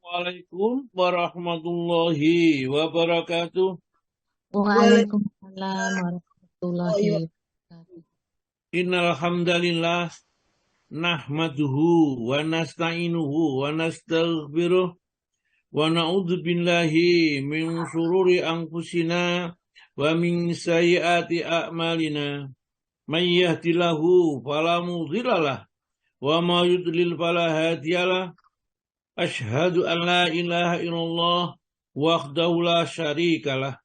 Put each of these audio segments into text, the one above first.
Assalamualaikum warahmatullahi wabarakatuh. Waalaikumsalam warahmatullahi wabarakatuh. Innal hamdalillah nahmaduhu wa nasta'inuhu wa nastaghfiruh wa na'udzu billahi min shururi anfusina wa min sayyiati a'malina. May yahdihillahu fala mudhillalah wa may yudlil fala hadiyalah. Asyhadu an la ilaha illallah wahdahu la syarikalah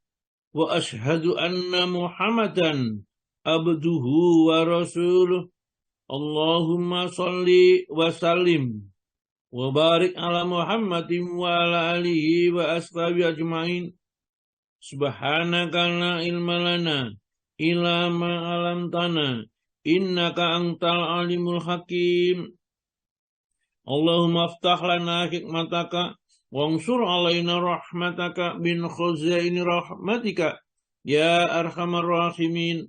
wa ashhadu anna Muhammadan abduhu wa rasuluh. Allahumma salli wa sallim wa barik ala Muhammadin wa ala alihi wa ashabi ajmain. Subhanaka la ilma lana illa ma 'allamtana innaka antal alimul hakim. Allahumma aftah lana hikmataka wansur alaina rahmataka bin khuzaini rahmatika ya arhamar rahimin.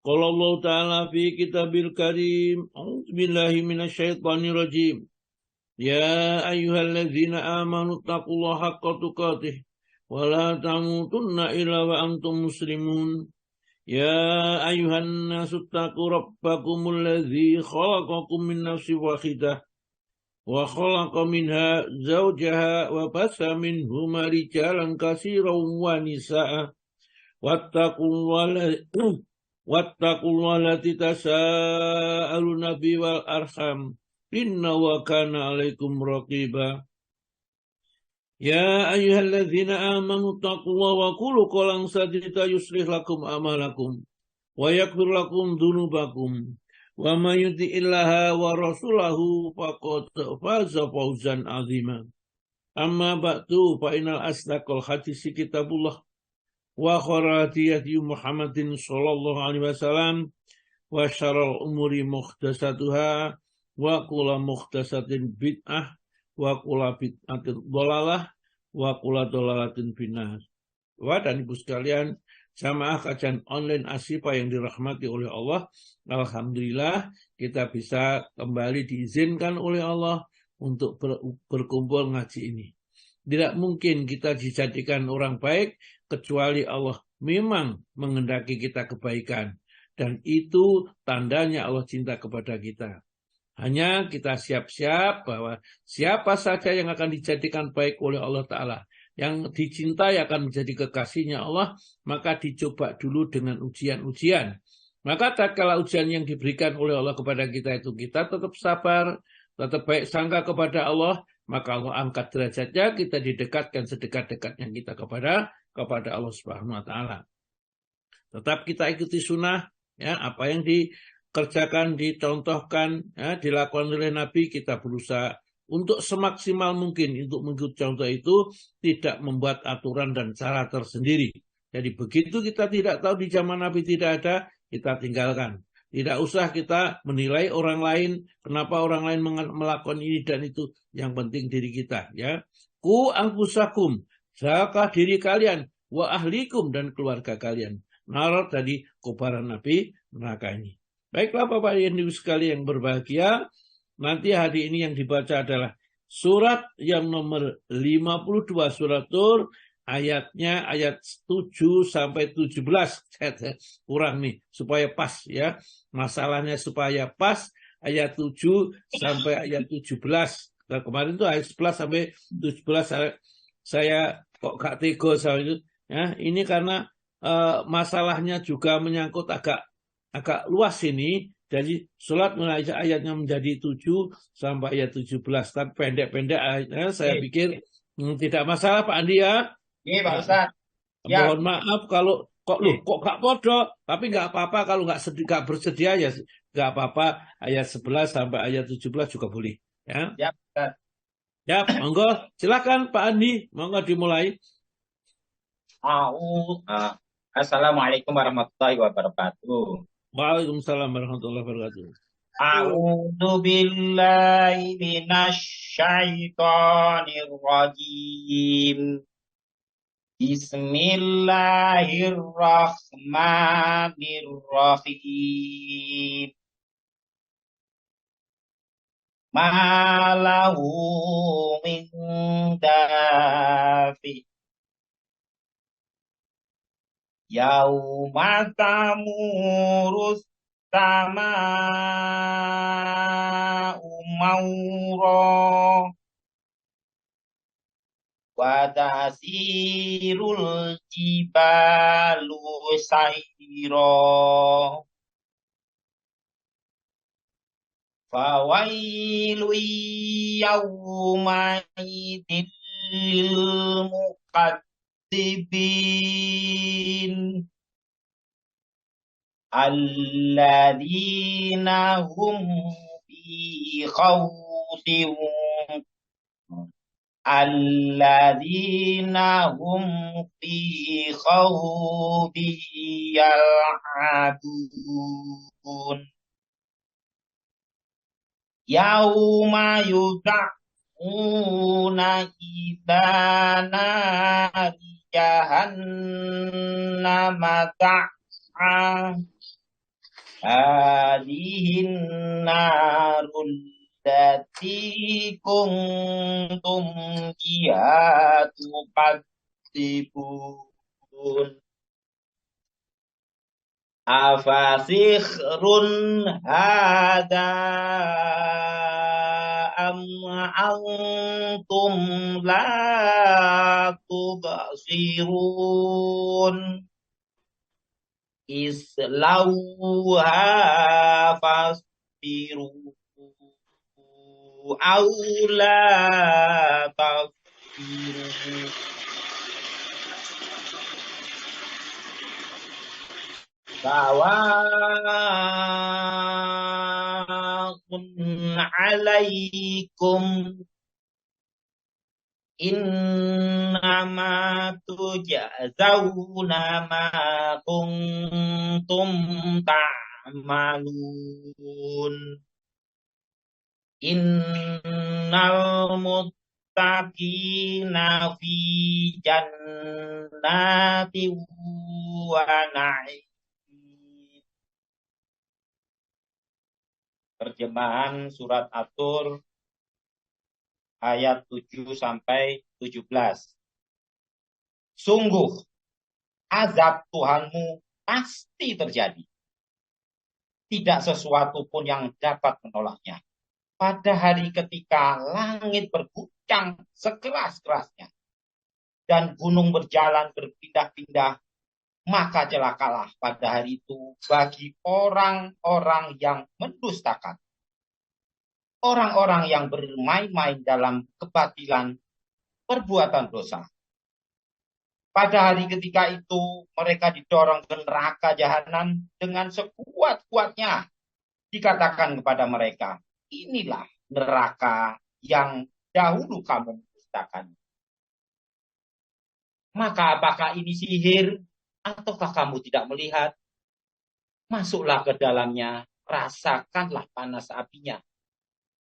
Qala Allah ta'ala fi kitabil karim. A'udzu billahi minasyaitonir rajim. Ya ayyuhalladzina amanu taqullaha haqqa tuqatih wa la tamutunna illa wa antum muslimun. Ya ayyuhan nasu taqu rabbakumul ladzi khalaqakum min nafsin wahidah wa khalaqa minha zawjaha wa bassa minhuma rijalan katsiran wa nisaa'a wattaqullaha allati tasaaluna bihi wal arham innahu kana 'alaikum raqiba. Ya ayyuhalladzina amanu taqullaha wa qulu qawlan sadida yuslih lakum a'malakum wa yaghfir lakum dzunubakum wa may yuti'illaha wa rasulahu faqad faza fawzan 'azima. Amma ba'du fa innal asdaqal hadisi kitabullah wa khairati Muhammadin sallallahu alaihi wasallam wa syarrul umuri muhdatsatuha wa kullu muhdatsatin bid'ah wa kullu bid'atin dhalalah wa kullu dhalalatin finnar. Bapak dan Ibu sekalian, jamaah kajian online Asyifa yang dirahmati oleh Allah, alhamdulillah kita bisa kembali diizinkan oleh Allah untuk berkumpul ngaji ini. Tidak mungkin kita dijadikan orang baik kecuali Allah memang menghendaki kita kebaikan. Dan itu tandanya Allah cinta kepada kita. Hanya kita siap-siap bahwa siapa saja yang akan dijadikan baik oleh Allah Ta'ala, yang dicintai akan menjadi kekasihnya Allah, maka dicoba dulu dengan ujian-ujian. Maka tatkala ujian yang diberikan oleh Allah kepada kita itu kita tetap sabar, tetap baik sangka kepada Allah, maka Allah angkat derajatnya, kita didekatkan sedekat-dekatnya kita kepada Allah Subhanahu wa taala. Tetap kita ikuti sunnah, ya, apa yang dikerjakan, dicontohkan, ya, dilakukan oleh Nabi, kita berusaha untuk semaksimal mungkin untuk mengikuti contoh itu, tidak membuat aturan dan cara tersendiri. Jadi begitu kita tidak tahu di zaman Nabi tidak ada, kita tinggalkan. Tidak usah kita menilai orang lain, kenapa orang lain melakukan ini dan itu. Yang penting diri kita, ya. Ku anfusakum, jaga diri kalian, wa ahlikum dan keluarga kalian. Narar tadi kobaran Nabi neraka ini. Baiklah Bapak Ibu sekalian yang berbahagia, nanti hari ini yang dibaca adalah surat yang nomor 52 surat Tur, ayatnya ayat 7 sampai 17. Kurang nih supaya pas, ya. Masalahnya supaya pas ayat 7 sampai ayat 17. Nah, kemarin tuh ayat 11 sampai 17 saya kok gak tega soal itu, ya. Ini karena masalahnya juga menyangkut agak luas ini. Jadi surat mulai ayatnya menjadi 7 sampai ayat 17. Tapi pendek-pendek ayatnya saya pikir tidak masalah Pak Andi, ya. Iya Pak Ustadz. Ya. Mohon maaf kalau kok gak podo, tapi gak apa-apa kalau gak bersedia ya gak apa-apa, ayat 11 sampai ayat 17 juga boleh, ya. Ya Ustadz. Ya, monggo silakan Pak Andi, monggo dimulai. Assalamualaikum warahmatullahi wabarakatuh. Waalaikumsalam warahmatullahi wabarakatuh. A'udzu billahi minasyaitonir rajim. Bismillahirrahmanirrahim. Ma lahu min dafi yauma tamurus sama'u maura wa tasirul jibalu sayra fawailu yawma idil lil mukatsibin alladzina hum fi khawdin alladzina hum fi khawdin yal'abun yauma yud'una ila nari jahannama da'a hadihin narul lati kuntum biha tukadzibun afasikhrun hada am antum la tubsirun islauha fasbiru aw la tasbiru sawa'un alaikum innama tujazawna ma kuntum ta'malun innal muttaqina fi jannati wa na'im. Terjemahan surat At-Tur ayat 7 sampai 17. Sungguh azab Tuhanmu pasti terjadi. Tidak sesuatu pun yang dapat menolaknya. Pada hari ketika langit berguncang sekeras-kerasnya dan gunung berjalan berpindah-pindah, maka celakalah pada hari itu bagi orang-orang yang mendustakan. Orang-orang yang bermain-main dalam kebatilan perbuatan dosa. Pada hari ketika itu mereka didorong ke neraka jahanam dengan sekuat-kuatnya. Dikatakan kepada mereka, inilah neraka yang dahulu kamu mendustakan. Maka apakah ini sihir? Ataukah kamu tidak melihat? Masuklah ke dalamnya, rasakanlah panas apinya.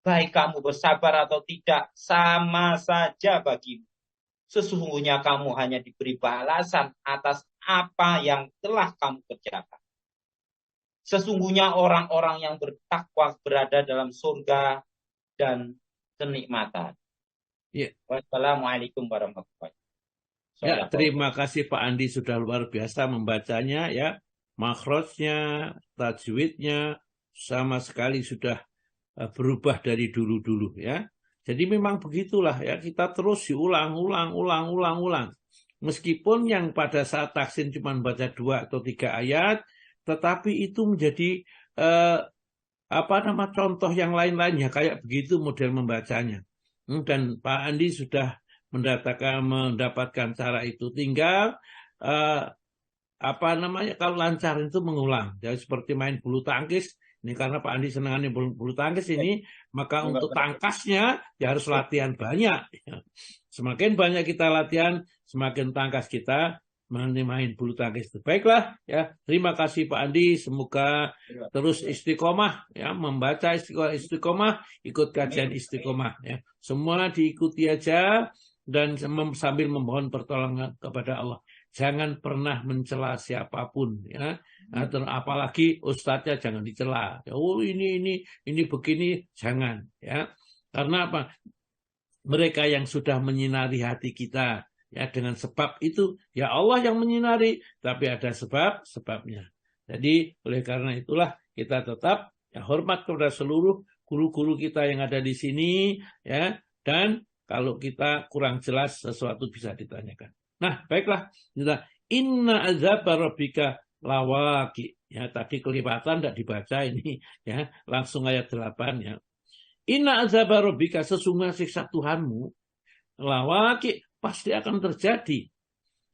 Baik kamu bersabar atau tidak, sama saja bagimu. Sesungguhnya kamu hanya diberi balasan atas apa yang telah kamu kerjakan. Sesungguhnya orang-orang yang bertakwa berada dalam surga dan kenikmatan. Ya. Wassalamualaikum warahmatullahi wabarakatuh. Ya, terima kasih Pak Andi sudah luar biasa membacanya ya. Makhrajnya, tajwidnya sama sekali sudah berubah dari dulu-dulu ya. Jadi memang begitulah ya, kita terus diulang. Meskipun yang pada saat taksin cuma baca 2 atau 3 ayat, tetapi itu menjadi contoh yang lain-lainnya kayak begitu model membacanya. Dan Pak Andi sudah mendapatkan cara itu, tinggal kalau lancar itu mengulang. Jadi seperti main bulu tangkis ini, karena Pak Andi senangannya bulu tangkis ini, maka untuk tangkasnya ya harus latihan banyak. Semakin banyak kita latihan, semakin tangkas kita main bulu tangkis itu. Baiklah ya, terima kasih Pak Andi, semoga terus istiqomah ya, membaca istiqomah, ikut kajian istiqomah ya. Semua diikuti aja dan sambil memohon pertolongan kepada Allah. Jangan pernah mencela siapapun ya. Apalagi ustadznya jangan dicela. Oh ini begini, jangan ya. Karena apa? mereka yang sudah menyinari hati kita. Ya, dengan sebab itu, ya Allah yang menyinari, tapi ada sebabnya. Jadi, oleh karena itulah kita tetap ya, hormat kepada seluruh guru-guru kita yang ada di sini, ya. Dan kalau kita kurang jelas sesuatu bisa ditanyakan. Nah, baiklah. Inna azaba rabbika lawaqi. Ya, tadi kelipatan tidak dibaca ini, ya. Langsung ayat 8 ya. Inna azaba rabbika, sesungguhnya siksa Tuhanmu lawaqi, pasti akan terjadi.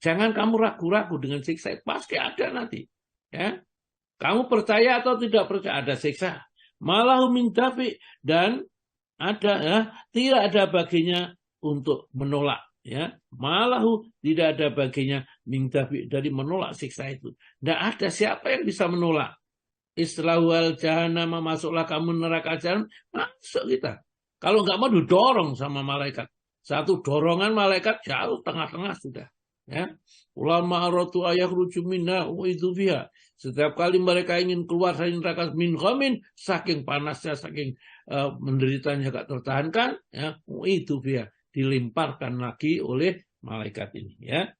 Jangan kamu ragu-ragu dengan siksa, pasti ada nanti. Ya, kamu percaya atau tidak percaya ada siksa. Malahu min dafi, dan ada ya, tidak ada baginya untuk menolak. Ya, malahu tidak ada baginya min dafi, dari menolak siksa itu. Tidak ada siapa yang bisa menolak. Islahwal jahannam, masuklah kamu neraka jahanam, masuk kita. Kalau nggak mau didorong sama malaikat. Satu dorongan malaikat jauh tengah-tengah sudah. Ya, ulama aratu ayah ruju minna itu fiha. Setiap kali mereka ingin keluar dari neraka min ghamin, saking panasnya, saking menderitanya gak tertahankan, ya, itu fiha, dilimparkan lagi oleh malaikat ini. Ya,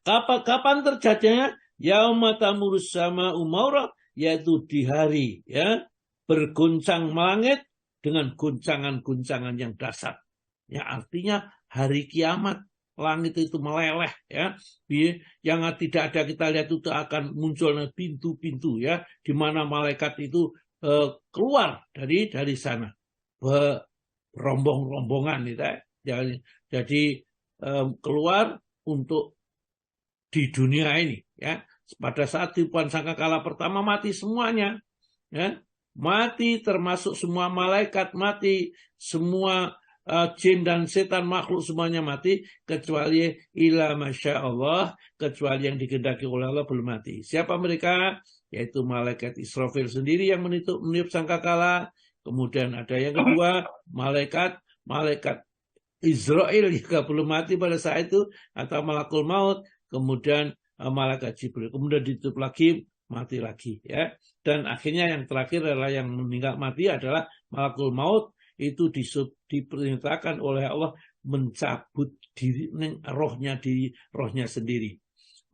kapan terjadinya? Yauma tamurus sama umaura, yaitu di hari ya berguncang langit dengan guncangan-guncangan yang dahsyat. Ya, artinya hari kiamat, langit itu meleleh ya. Yang tidak ada kita lihat itu akan muncul pintu-pintu ya, di mana malaikat itu keluar dari sana. Rombong-rombongan gitu ya. Jadi keluar untuk di dunia ini ya. Pada saat tipuan sangkakala pertama mati semuanya ya. Mati termasuk semua malaikat mati, semua jin dan setan makhluk semuanya mati, kecuali ila masya Allah, kecuali yang dikehendaki oleh Allah belum mati. Siapa mereka? Yaitu malaikat Israfil sendiri yang meniup sangkakala. Kemudian ada yang kedua, malaikat Israel juga belum mati pada saat itu, atau malakul maut. Kemudian malaikat Jibril. Kemudian ditutup lagi, mati lagi ya. Dan akhirnya yang terakhir adalah yang meninggal mati adalah malakul maut. Itu diperintahkan oleh Allah mencabut diri rohnya sendiri.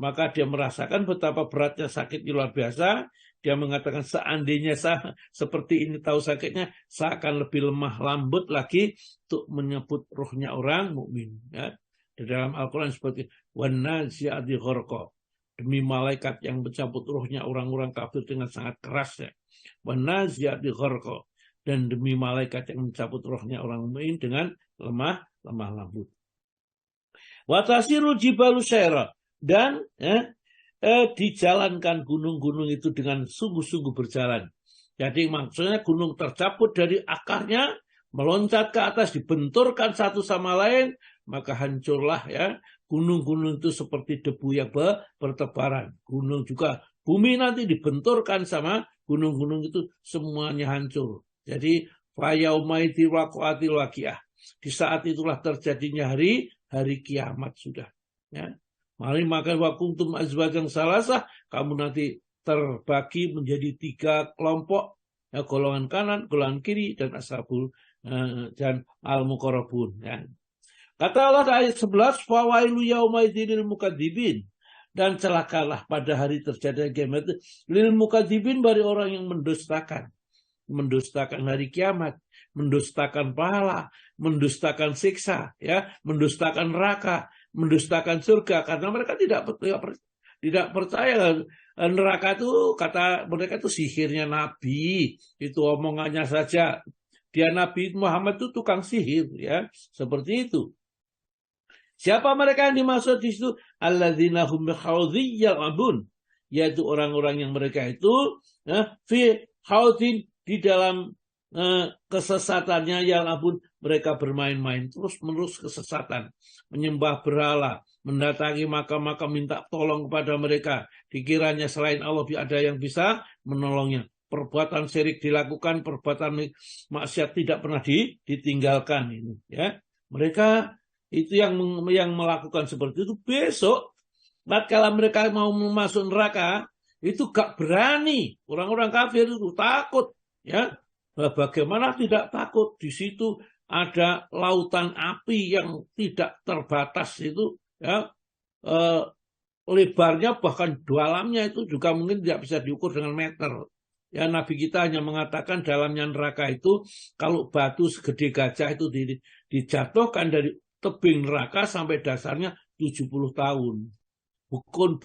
Maka dia merasakan betapa beratnya sakit luar biasa. Dia mengatakan seandainya saya seperti ini tahu sakitnya, saya akan lebih lemah lembut lagi untuk menyebut rohnya orang mukmin. Ya. Di dalam Al-Quran seperti wanazi'ati gharqa, demi malaikat yang mencabut rohnya orang-orang kafir dengan sangat keras ya. Wanazi'ati gharqa, dan demi malaikat yang mencabut rohnya orang mukmin dengan lemah lembut. Watasiru jibalu syaira, dan dijalankan gunung-gunung itu dengan sungguh-sungguh berjalan. Jadi maksudnya gunung tercabut dari akarnya, meloncat ke atas, dibenturkan satu sama lain, maka hancurlah ya. Gunung-gunung itu seperti debu yang bertebaran. Gunung juga, bumi nanti dibenturkan sama gunung-gunung itu, semuanya hancur. Jadi fayaumaiti waqatil waqiah. Di saat itulah terjadinya hari kiamat sudah. Ya. Mari maka wakuntum azwajan salasah, kamu nanti terbagi menjadi 3 kelompok, ya, golongan kanan, golongan kiri, dan ashabul dan al-muqarrabun. Ya. Kata Allah ayat 11, fawailu yaumaidinil mukadzibin, dan celakalah pada hari terjadinya kiamat lil mukadzibin, bagi orang yang mendustakan hari kiamat, mendustakan pahala, mendustakan siksa, ya, mendustakan neraka, mendustakan surga, karena mereka tidak percaya neraka itu, kata mereka itu sihirnya Nabi, itu omongannya saja. Dia Nabi Muhammad itu tukang sihir, ya, seperti itu. Siapa mereka yang dimaksud di situ? Alladzina hum bikhawdhi yal'abun, yaitu orang-orang yang mereka itu fi khawdhin, di dalam kesesatannya yang ampun, mereka bermain-main terus-menerus kesesatan, menyembah berhala, mendatangi makam-makam minta tolong kepada mereka, dikiranya selain Allah ada yang bisa menolongnya. Perbuatan syirik dilakukan, perbuatan maksiat tidak pernah ditinggalkan ini ya. Mereka itu yang melakukan seperti itu, besok tatkala mereka mau masuk neraka itu gak berani. Orang-orang kafir itu takut. Ya, bagaimana tidak takut? Di situ ada lautan api yang tidak terbatas itu, ya, lebarnya bahkan dalamnya itu juga mungkin tidak bisa diukur dengan meter. Ya, Nabi kita hanya mengatakan dalamnya neraka itu kalau batu segede gajah itu dijatuhkan dari tebing neraka sampai dasarnya 70 tahun. Bukan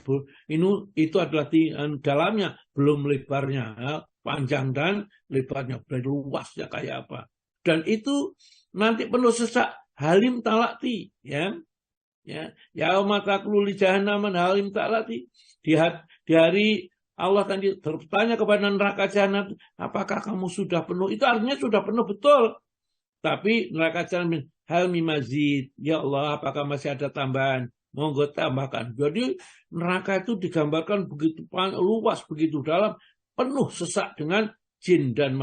itu adalah dalamnya, belum lebarnya, ya, panjang dan lebarnya, luasnya kayak apa. Dan itu nanti penuh sesak, halim talati, ya. Ya mata keluli jahanam halim talati. Di hari Allah tadi bertanya kepada neraka jahanam, apakah kamu sudah penuh? Itu artinya sudah penuh betul. Tapi neraka jahanam, hal mimazid, ya Allah, apakah masih ada tambahan? Monggo tambahkan. Jadi neraka itu digambarkan begitu luas, begitu dalam, penuh sesak dengan jin dan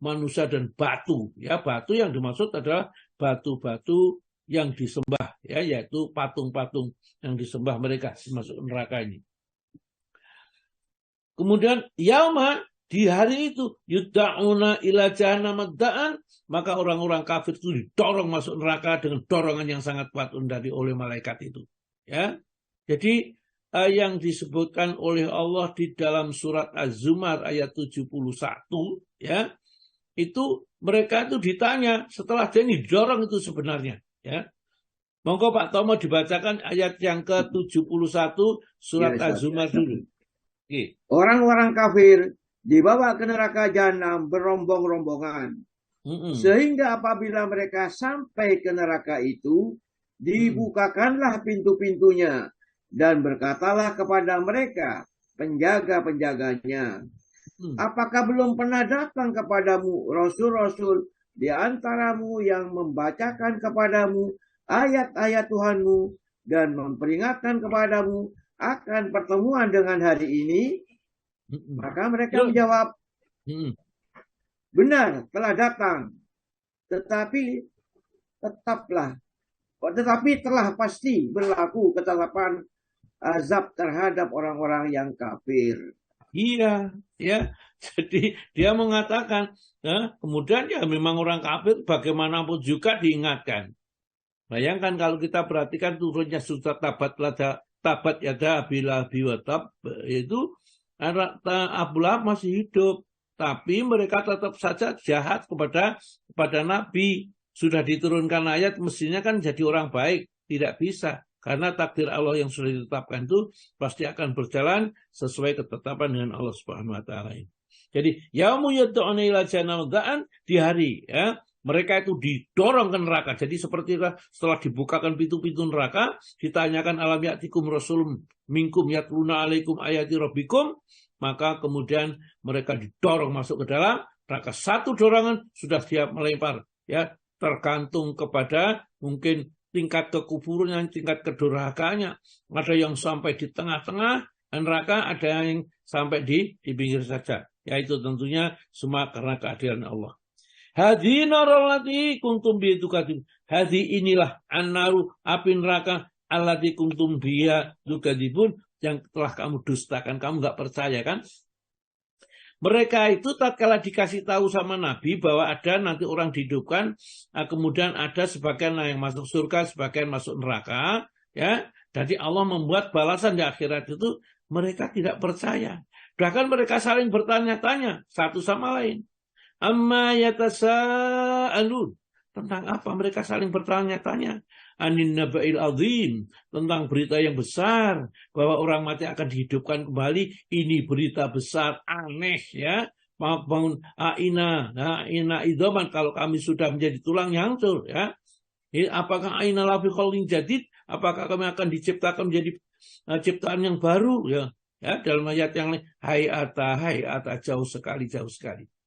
manusia dan batu. Ya, batu yang dimaksud adalah batu-batu yang disembah, ya, yaitu patung-patung yang disembah mereka masuk neraka ini. Kemudian yauma, di hari itu yud'auna ila jahannam da'an, maka orang-orang kafir itu didorong masuk neraka dengan dorongan yang sangat kuat oleh malaikat itu. Ya, jadi yang disebutkan oleh Allah di dalam surat Az-Zumar ayat 71, ya, itu mereka itu ditanya setelah dia didorong itu sebenarnya, ya. Monggo Pak Tomo dibacakan ayat yang ke-71 surat Az-Zumar dulu. Orang-orang kafir dibawa ke neraka jahanam berombong-rombongan. Sehingga apabila mereka sampai ke neraka itu, dibukakanlah pintu-pintunya dan berkatalah kepada mereka penjaga-penjaganya, apakah belum pernah datang kepadamu rasul-rasul di antaramu yang membacakan kepadamu ayat-ayat Tuhanmu dan memperingatkan kepadamu akan pertemuan dengan hari ini? Maka mereka menjawab, benar, telah datang, tetapi telah pasti berlaku ketetapan azab terhadap orang-orang yang kafir. Iya, ya. Jadi dia mengatakan, ya, kemudian ya memang orang kafir bagaimanapun juga diingatkan. Bayangkan kalau kita perhatikan turunnya surat tabat yada Abi Lahab wa tab, itu Abu Lahab masih hidup, tapi mereka tetap saja jahat kepada Nabi. Sudah diturunkan ayat, mestinya kan jadi orang baik. Tidak bisa. Karena takdir Allah yang sudah ditetapkan itu pasti akan berjalan sesuai ketetapan dengan Allah Subhanahu wa taala. Jadi, yaumu yad'una ila jahannam da'an, di hari, ya, mereka itu didorong ke neraka. Jadi seperti setelah dibukakan pintu-pintu neraka, ditanyakan alam ya'tikum rasulun minkum yatluna alaikum ayati rabbikum, maka kemudian mereka didorong masuk ke dalam neraka. Satu dorongan sudah siap melempar, ya. Tergantung kepada mungkin tingkat kekufurannya, tingkat kedurhakaannya. Ada yang sampai di tengah-tengah neraka, ada yang sampai di pinggir saja. Yaitu tentunya semua karena keadilan Allah. Hadhi narallati kuntum biha tukadzibun. Hadhi inilah an-naru, api neraka, allati kuntum biha tukadzibun, yang telah kamu dustakan, kamu nggak percaya kan? Mereka itu tatkala dikasih tahu sama Nabi bahwa ada nanti orang dihidupkan, kemudian ada sebagian yang masuk surga, sebagian masuk neraka, ya. Jadi Allah membuat balasan di akhirat itu, mereka tidak percaya. Bahkan mereka saling bertanya-tanya satu sama lain. Amma yatasaalun, tentang apa mereka saling bertanya-tanya? Anin naba'il azim, tentang berita yang besar bahwa orang mati akan dihidupkan kembali. Ini berita besar, aneh, ya. Bangun aina idoman, kalau kami sudah menjadi tulang yang hancur, ya. Apakah aina lafi khalqin jadid? Apakah kami akan diciptakan menjadi ciptaan yang baru, ya? Ya, dalam ayat yang lain, hayata jauh sekali,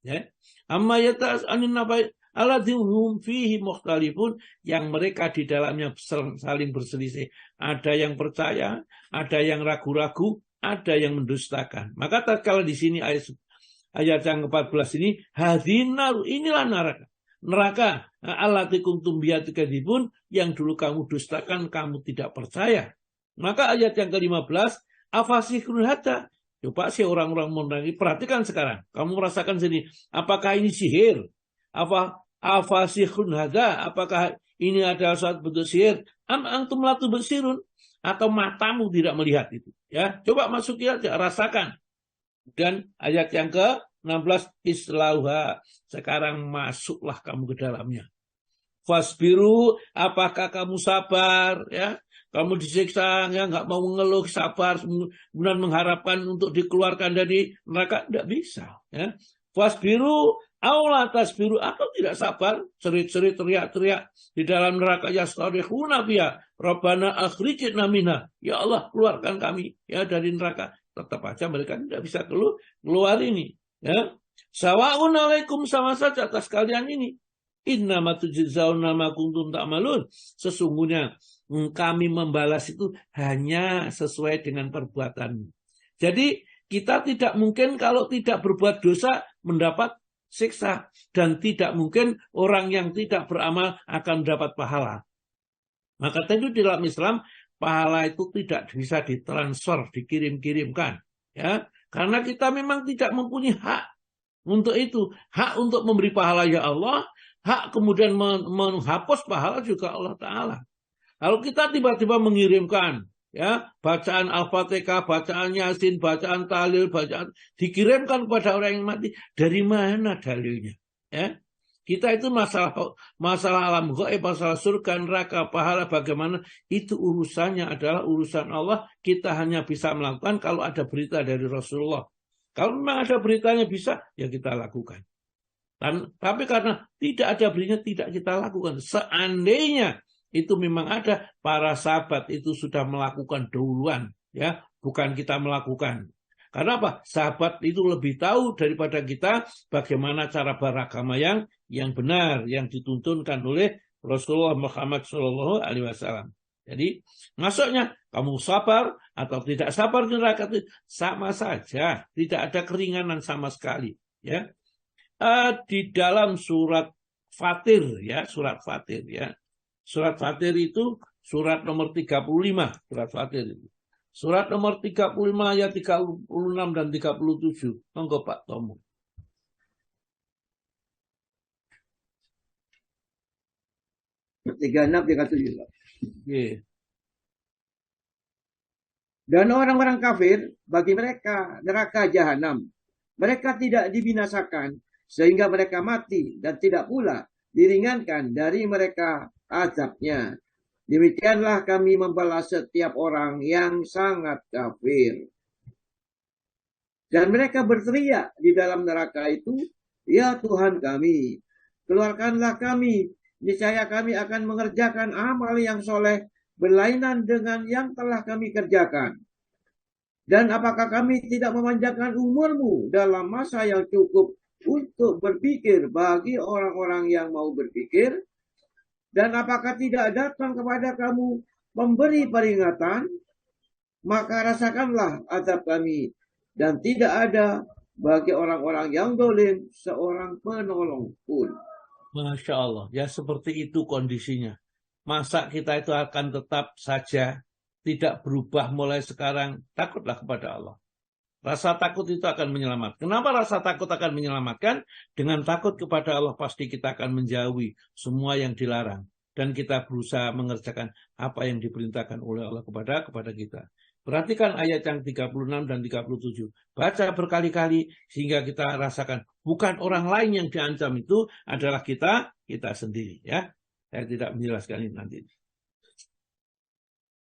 ya. Amma yatas anin naba'il aladhum fihi mukhtalifun, yang mereka di dalamnya saling berselisih. Ada yang percaya, ada yang ragu-ragu, ada yang mendustakan. Maka tatkala di sini ayat yang ke-14 ini, hadinar, inilah neraka allati kuntum biha tukadzibun, yang dulu kamu dustakan, kamu tidak percaya. Maka ayat yang ke-15, afasihrun hada. Coba sih orang-orang munafik, perhatikan sekarang. Kamu merasakan sini, apakah ini sihir? Apa Afasikhun hadza, apakah ini adalah suatu bentuk sihir? Am antum la tubsirun, atau matamu tidak melihat itu. Ya, coba masuki aja, rasakan. Dan ayat yang ke-16, islauha, sekarang masuklah kamu ke dalamnya. Fasbiru, apakah kamu sabar? Ya, kamu disiksa, ya, nggak mau mengeluh, sabar, kemudian mengharapkan untuk dikeluarkan dari neraka, tidak bisa. Ya. Fasbiru, aula tasbiru, atau tidak sabar, serit-serit, teriak-teriak di dalam neraka, yastarikhuna fiha, Rabbana akhrijna minha, ya Allah keluarkan kami ya dari neraka. Tetap aja mereka tidak bisa keluar ini. Ya. Sawa'un alaikum, sama saja atas kalian ini. Innama tujzauna ma kuntum ta'malun. Sesungguhnya kami membalas itu hanya sesuai dengan perbuatan. Jadi kita tidak mungkin kalau tidak berbuat dosa mendapat siksa. Dan tidak mungkin orang yang tidak beramal akan mendapat pahala. Maka tentu di dalam Islam pahala itu tidak bisa ditransfer, dikirim-kirimkan. Ya, karena kita memang tidak mempunyai hak untuk itu. Hak untuk memberi pahala ya Allah, hak kemudian menghapus pahala juga Allah Ta'ala. Kalau kita tiba-tiba mengirimkan ya bacaan Al-Fatihah, bacaan Yasin, bacaan Tahlil, bacaan dikirimkan kepada orang yang mati, dari mana dalilnya? Ya, kita itu masalah alam gaib, masalah surga, neraka, pahala bagaimana, itu urusannya adalah urusan Allah. Kita hanya bisa melakukan kalau ada berita dari Rasulullah. Kalau memang ada beritanya bisa, ya kita lakukan. Tapi karena tidak ada beritanya, tidak kita lakukan. Seandainya itu memang ada, para sahabat itu sudah melakukan duluan, ya, bukan kita melakukan. Karena apa? Sahabat itu lebih tahu daripada kita bagaimana cara beragama yang benar, yang dituntunkan oleh Rasulullah Muhammad SAW. Jadi maksudnya kamu sabar atau tidak sabar di neraka itu sama saja, tidak ada keringanan sama sekali. Ya, di dalam surat Fatir, ya, surat Fatir, ya. Surat Fatir itu surat nomor 35, surat Fatir itu. Surat nomor 35 ayat 36 dan 37. Monggo Pak Tomo. 36, 37. Yeah. Dan orang-orang kafir, bagi mereka neraka jahanam. Mereka tidak dibinasakan sehingga mereka mati, dan tidak pula diringankan dari mereka azabnya. Demikianlah kami membalas setiap orang yang sangat kafir. Dan mereka berteriak di dalam neraka itu, ya Tuhan kami, keluarkanlah kami, niscaya kami akan mengerjakan amal yang soleh berlainan dengan yang telah kami kerjakan. Dan apakah kami tidak memanjangkan umurmu dalam masa yang cukup untuk berpikir bagi orang-orang yang mau berpikir? Dan apakah tidak datang kepada kamu memberi peringatan? Maka rasakanlah azab kami, dan tidak ada bagi orang-orang yang zalim seorang penolong pun. Masya Allah, ya seperti itu kondisinya. Masa kita itu akan tetap saja tidak berubah mulai sekarang? Takutlah kepada Allah. Rasa takut itu akan menyelamatkan. Kenapa rasa takut akan menyelamatkan? Dengan takut kepada Allah pasti kita akan menjauhi semua yang dilarang. Dan kita berusaha mengerjakan apa yang diperintahkan oleh Allah kepada kita. Perhatikan ayat yang 36 dan 37. Baca berkali-kali sehingga kita rasakan bukan orang lain yang diancam, itu adalah kita sendiri. Ya, saya tidak menjelaskan ini nanti.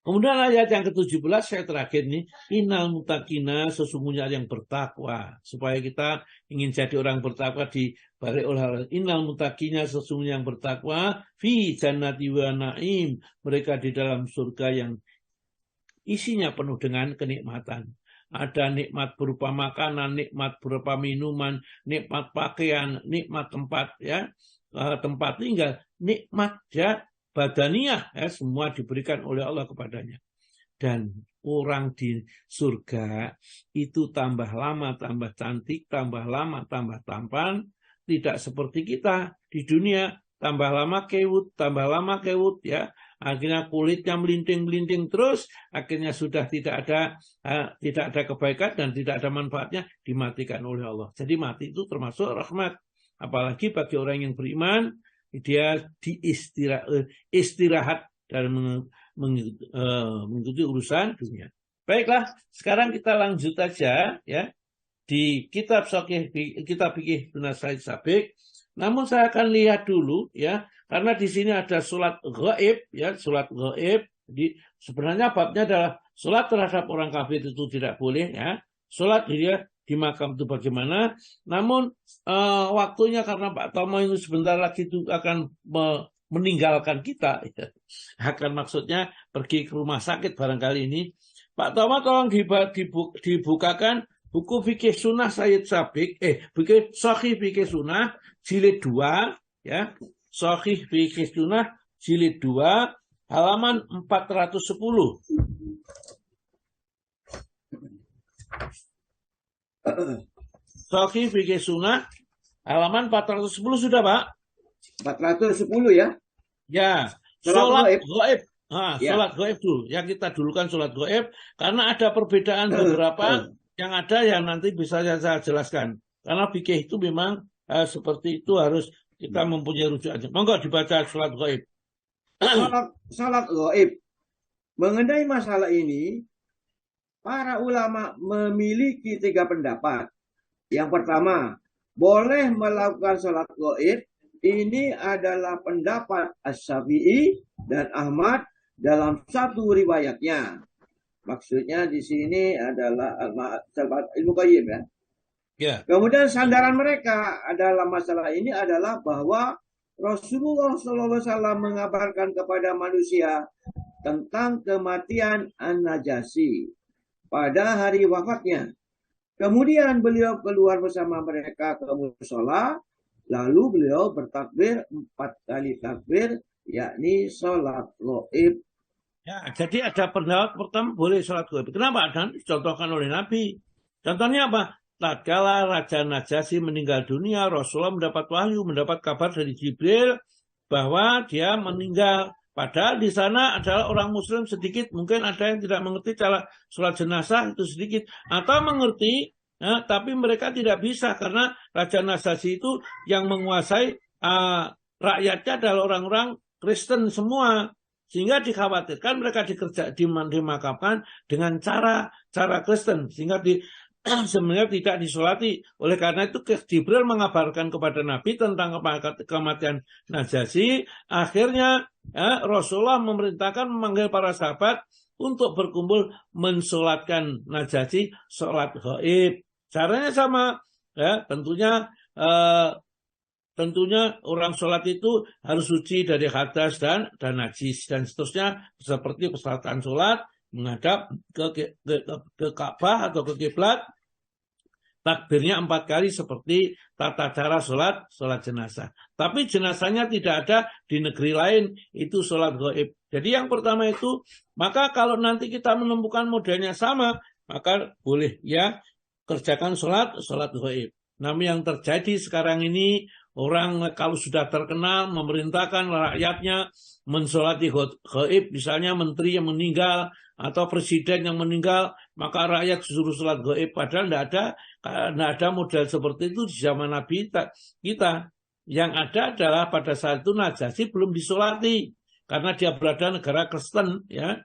Kemudian ayat yang ke-17, saya terakhir nih, innal muttaqina, sesungguhnya yang bertakwa. Supaya kita ingin jadi orang bertakwa di balik oleh innal muttaqina, sesungguhnya yang bertakwa, fi jannati wa na'im, mereka di dalam surga yang isinya penuh dengan kenikmatan. Ada nikmat berupa makanan, nikmat berupa minuman, nikmat pakaian, nikmat tempat, ya, tempat tinggal, nikmat ya badaniyah, ya, semua diberikan oleh Allah kepadanya. Dan orang di surga itu tambah lama tambah cantik, tambah lama tambah tampan, tidak seperti kita di dunia, tambah lama kewut, ya. Akhirnya kulitnya melinting-melinting terus, akhirnya sudah tidak ada kebaikan dan tidak ada manfaatnya, dimatikan oleh Allah. Jadi mati itu termasuk rahmat. Apalagi bagi orang yang beriman, dia istirahat dan mengikuti urusan dunia. Baiklah, sekarang kita lanjut aja ya di kitab fikih Nasihat Sabik. Namun saya akan lihat dulu ya, karena di sini ada sholat gaib ya, sholat gaib. Jadi sebenarnya babnya adalah sholat terhadap orang kafir itu tidak boleh ya. Sholat dia di makam itu bagaimana? Namun waktunya karena Pak Tomo itu sebentar lagi itu akan meninggalkan kita, ya. Akan maksudnya pergi ke rumah sakit barangkali ini. Pak Tomo tolong dibukakan buku fikih sunnah Sayyid Sabik, fikih Sahih fikih sunnah jilid 2 ya. Sahih fikih sunnah jilid 2 halaman 410. Sahih fikih sunnah halaman 410 sudah, Pak? 410 ya. Ya, Sholat gaib. Sholat gaib dulu. Yang kita dulukan sholat gaib karena ada perbedaan beberapa yang ada yang nanti bisa saya jelaskan. Karena fikih itu memang seperti itu harus kita mempunyai rujukan. Monggo dibaca sholat gaib. Sholat gaib. Mengenai masalah ini, para ulama memiliki 3 pendapat. Yang pertama, boleh melakukan sholat gaib. Ini adalah pendapat Asy-Syafi'i dan Ahmad dalam satu riwayatnya. Maksudnya di sini adalah Ibnu Qayyim ya. Yeah. Kemudian sandaran mereka adalah masalah ini adalah bahwa Rasulullah SAW mengabarkan kepada manusia tentang kematian An-Najasyi pada hari wafatnya. Kemudian beliau keluar bersama mereka ke mushola. Lalu beliau bertakbir 4 kali takbir, yakni sholat gaib. Ya, jadi ada pendapat pertama boleh sholat gaib. Kenapa? Dan dicontohkan oleh Nabi. Contohnya apa? Tatkala Raja Najasyi meninggal dunia, Rasulullah mendapat wahyu, mendapat kabar dari Jibril bahwa dia meninggal. Padahal di sana adalah orang Muslim sedikit. Mungkin ada yang tidak mengerti cara sholat jenazah itu sedikit, atau mengerti. Nah, tapi mereka tidak bisa karena Raja Najasyi itu yang menguasai rakyatnya adalah orang-orang Kristen semua, sehingga dikhawatirkan mereka dimakamkan dengan cara Kristen sehingga sebenarnya tidak disolati. Oleh karena itu Jibril mengabarkan kepada Nabi tentang kematian Najasyi. Akhirnya Rasulullah memerintahkan memanggil para sahabat untuk berkumpul mensolatkan Najasyi sholat gaib. Caranya sama, ya, tentunya orang sholat itu harus suci dari hadas dan najis dan seterusnya, seperti persyaratan sholat menghadap ke Ka'bah atau ke kiblat, takbirnya 4 kali seperti tata cara sholat jenazah. Tapi jenazahnya tidak ada di negeri lain, itu sholat gaib. Jadi yang pertama itu, maka kalau nanti kita menemukan modelnya sama, maka boleh ya kerjakan sholat gaib. Namun yang terjadi sekarang ini, orang kalau sudah terkenal memerintahkan rakyatnya mensolati gaib, misalnya menteri yang meninggal atau presiden yang meninggal, maka rakyat disuruh sholat gaib. Padahal tidak ada model seperti itu di zaman Nabi kita. Yang ada adalah pada saat itu Najasyi belum disolati karena dia berada negara Kristen, ya.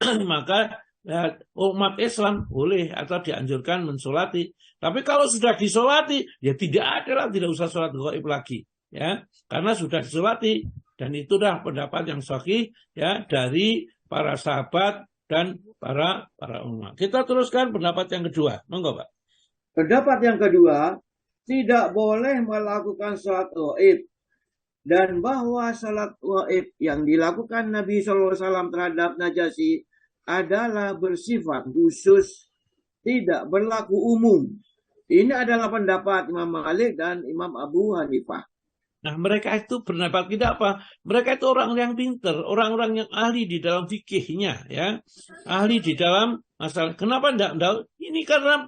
Maka ya, umat Islam boleh atau dianjurkan mensolati. Tapi kalau sudah disolati, ya tidak usah sholat gaib lagi, ya, karena sudah disolati. Dan itu dah pendapat yang sahih ya dari para sahabat dan para ulama. Kita teruskan pendapat yang kedua, monggo Pak. Pendapat yang kedua, tidak boleh melakukan sholat gaib, dan bahwa sholat gaib yang dilakukan Nabi SAW terhadap Najasyi adalah bersifat khusus, tidak berlaku umum. Ini adalah pendapat Imam Malik dan Imam Abu Hanifah. Nah, mereka itu berpendapat tidak apa? Mereka itu orang yang pintar, orang-orang yang ahli di dalam fikihnya, ya, ahli di dalam masalah. Kenapa tidak? Ini karena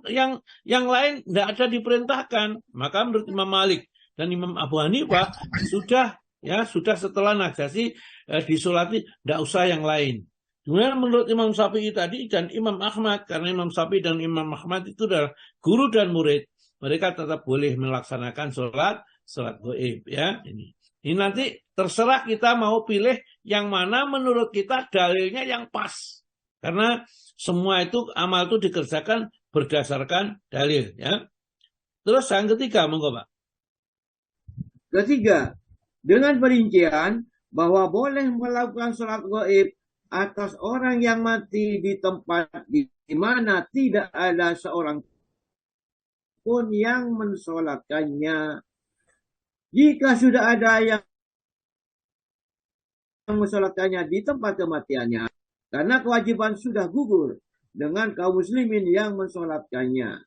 yang lain tidak ada diperintahkan. Maka menurut Imam Malik dan Imam Abu Hanifah sudah setelah Najasyi disolati, tidak usah yang lain. Kemudian menurut Imam Syafi'i tadi dan Imam Ahmad, karena Imam Syafi'i dan Imam Ahmad itu adalah guru dan murid, mereka tetap boleh melaksanakan sholat gaib, ya. Ini nanti terserah kita mau pilih yang mana menurut kita dalilnya yang pas. Karena semua itu amal itu dikerjakan berdasarkan dalil, ya. Terus yang ketiga, monggo Pak. Ketiga, dengan perincian bahwa boleh melakukan sholat gaib atas orang yang mati di tempat di mana tidak ada seorang pun yang mensolatkannya. Jika sudah ada yang mensolatkannya di tempat kematiannya, karena kewajiban sudah gugur dengan kaum muslimin yang mensolatkannya.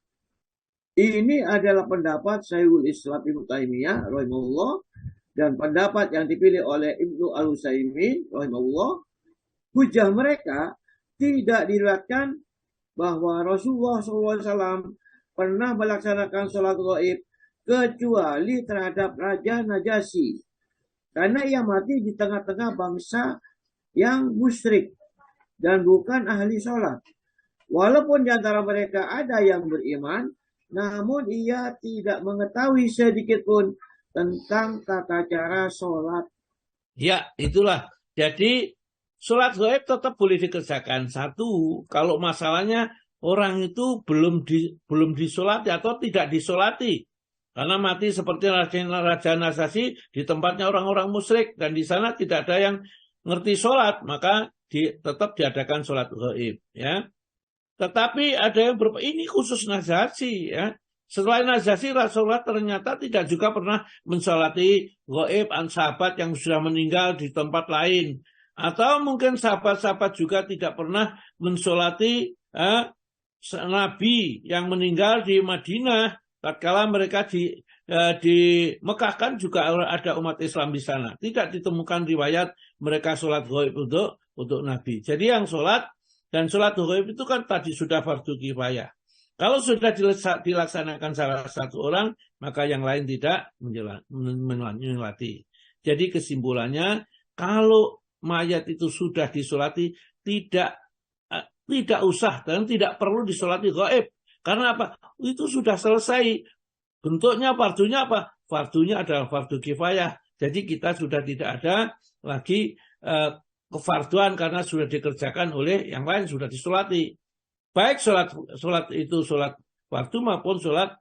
Ini adalah pendapat Syekhul Islam Ibnu Taimiyah rahimahullah dan pendapat yang dipilih oleh Ibnu Al-Utsaimin rahimahullah. Hujah mereka tidak diriwayatkan bahwa Rasulullah SAW pernah melaksanakan sholat gaib kecuali terhadap Raja Najasyi, karena ia mati di tengah-tengah bangsa yang musyrik dan bukan ahli sholat. Walaupun di antara mereka ada yang beriman, namun ia tidak mengetahui sedikit pun tentang tata cara sholat. Ya, itulah. Jadi sholat gaib tetap boleh dikerjakan. Satu, kalau masalahnya orang itu belum disolati atau tidak disolati. Karena mati seperti Raja Najasyi di tempatnya orang-orang musyrik. Dan di sana tidak ada yang ngerti sholat. Maka tetap diadakan sholat gaib. Ya. Tetapi ada yang ini khusus Najasyi. Ya. Selain Najasyi, Rasulullah ternyata tidak juga pernah mensolati gaib sahabat yang sudah meninggal di tempat lain. Atau mungkin sahabat-sahabat juga tidak pernah mensolati Nabi yang meninggal di Madinah. Tatkala mereka di Mekah kan juga ada umat Islam di sana. Tidak ditemukan riwayat mereka sholat gaib untuk Nabi. Jadi yang sholat dan sholat gaib itu kan tadi sudah fardu kifayah. Kalau sudah dilaksanakan salah satu orang, maka yang lain tidak menyolati. Jadi kesimpulannya, kalau mayat itu sudah disolati, tidak usah dan tidak perlu disolati gaib. Karena apa? Itu sudah selesai. Bentuknya fardunya apa? Fardunya adalah fardu kifayah. Jadi kita sudah tidak ada lagi kefarduan karena sudah dikerjakan oleh yang lain, sudah disolati. Baik sholat itu sholat fardu maupun sholat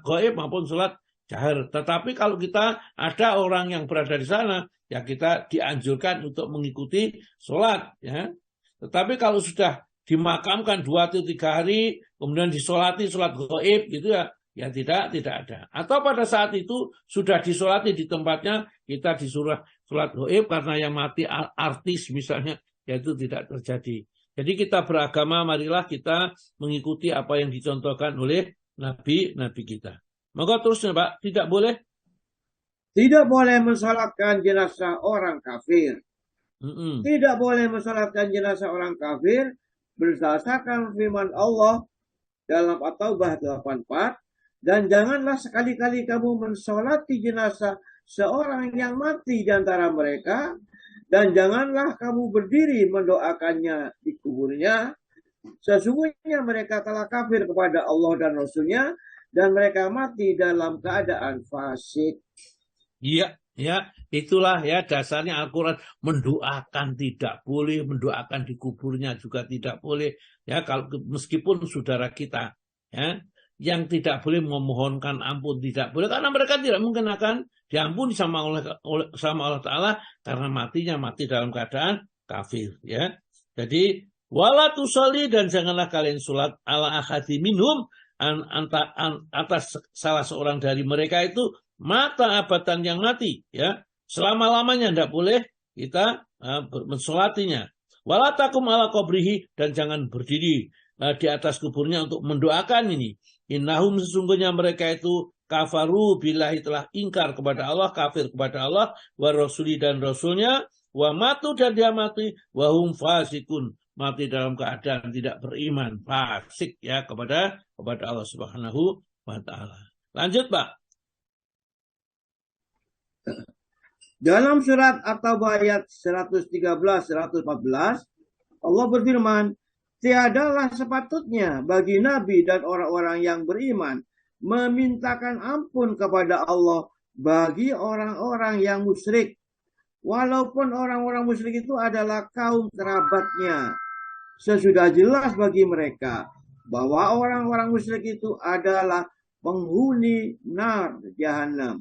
gaib maupun sholat jahar. Tetapi kalau kita ada orang yang berada di sana, ya kita dianjurkan untuk mengikuti sholat. Ya. Tetapi kalau sudah dimakamkan 2 atau 3 hari, kemudian disolati sholat gaib gitu ya tidak ada. Atau pada saat itu sudah disolati di tempatnya, kita disuruh sholat gaib karena yang mati artis misalnya, ya itu tidak terjadi. Jadi kita beragama, marilah kita mengikuti apa yang dicontohkan oleh nabi-nabi kita. Maka terusnya Pak, tidak boleh? Tidak boleh mensalatkan jenazah orang kafir. Tidak boleh mensalatkan jenazah orang kafir berdasarkan firman Allah dalam At-Taubah 84. Dan janganlah sekali-kali kamu mensolati jenazah seorang yang mati di antara mereka. Dan janganlah kamu berdiri mendoakannya di kuburnya. Sesungguhnya mereka telah kafir kepada Allah dan Rasulnya. Dan mereka mati dalam keadaan fasik. Iya, ya, itulah ya dasarnya Al-Quran. Mendoakan tidak boleh, mendoakan di kuburnya juga tidak boleh. Ya, kalau meskipun saudara kita, ya, yang tidak boleh memohonkan ampun tidak boleh karena mereka tidak mungkin akan diampuni sama Allah Ta'ala karena mati dalam keadaan kafir. Ya, jadi wala tusalli dan janganlah kalian sholat ala ahadi minhum atas salah seorang dari mereka itu mata abatan yang mati. Ya, selama-lamanya tidak boleh kita mensolatinya. Wala takum ala qabrihi dan jangan berdiri di atas kuburnya untuk mendoakan ini. Innahum sesungguhnya mereka itu kafaru billahi telah ingkar kepada Allah, kafir kepada Allah, wa rasuli dan rasulnya, wa matu dan dia mati, wa hum fasikun, mati dalam keadaan tidak beriman, fasik ya kepada Allah Subhanahu wa taala. Lanjut, Pak. Dalam surat At-Taubah ayat 113-114, Allah berfirman, tiadalah sepatutnya bagi Nabi dan orang-orang yang beriman memintakan ampun kepada Allah bagi orang-orang yang musyrik. Walaupun orang-orang musyrik itu adalah kaum kerabatnya. Sesudah jelas bagi mereka bahwa orang-orang musyrik itu adalah penghuni nar jahanam.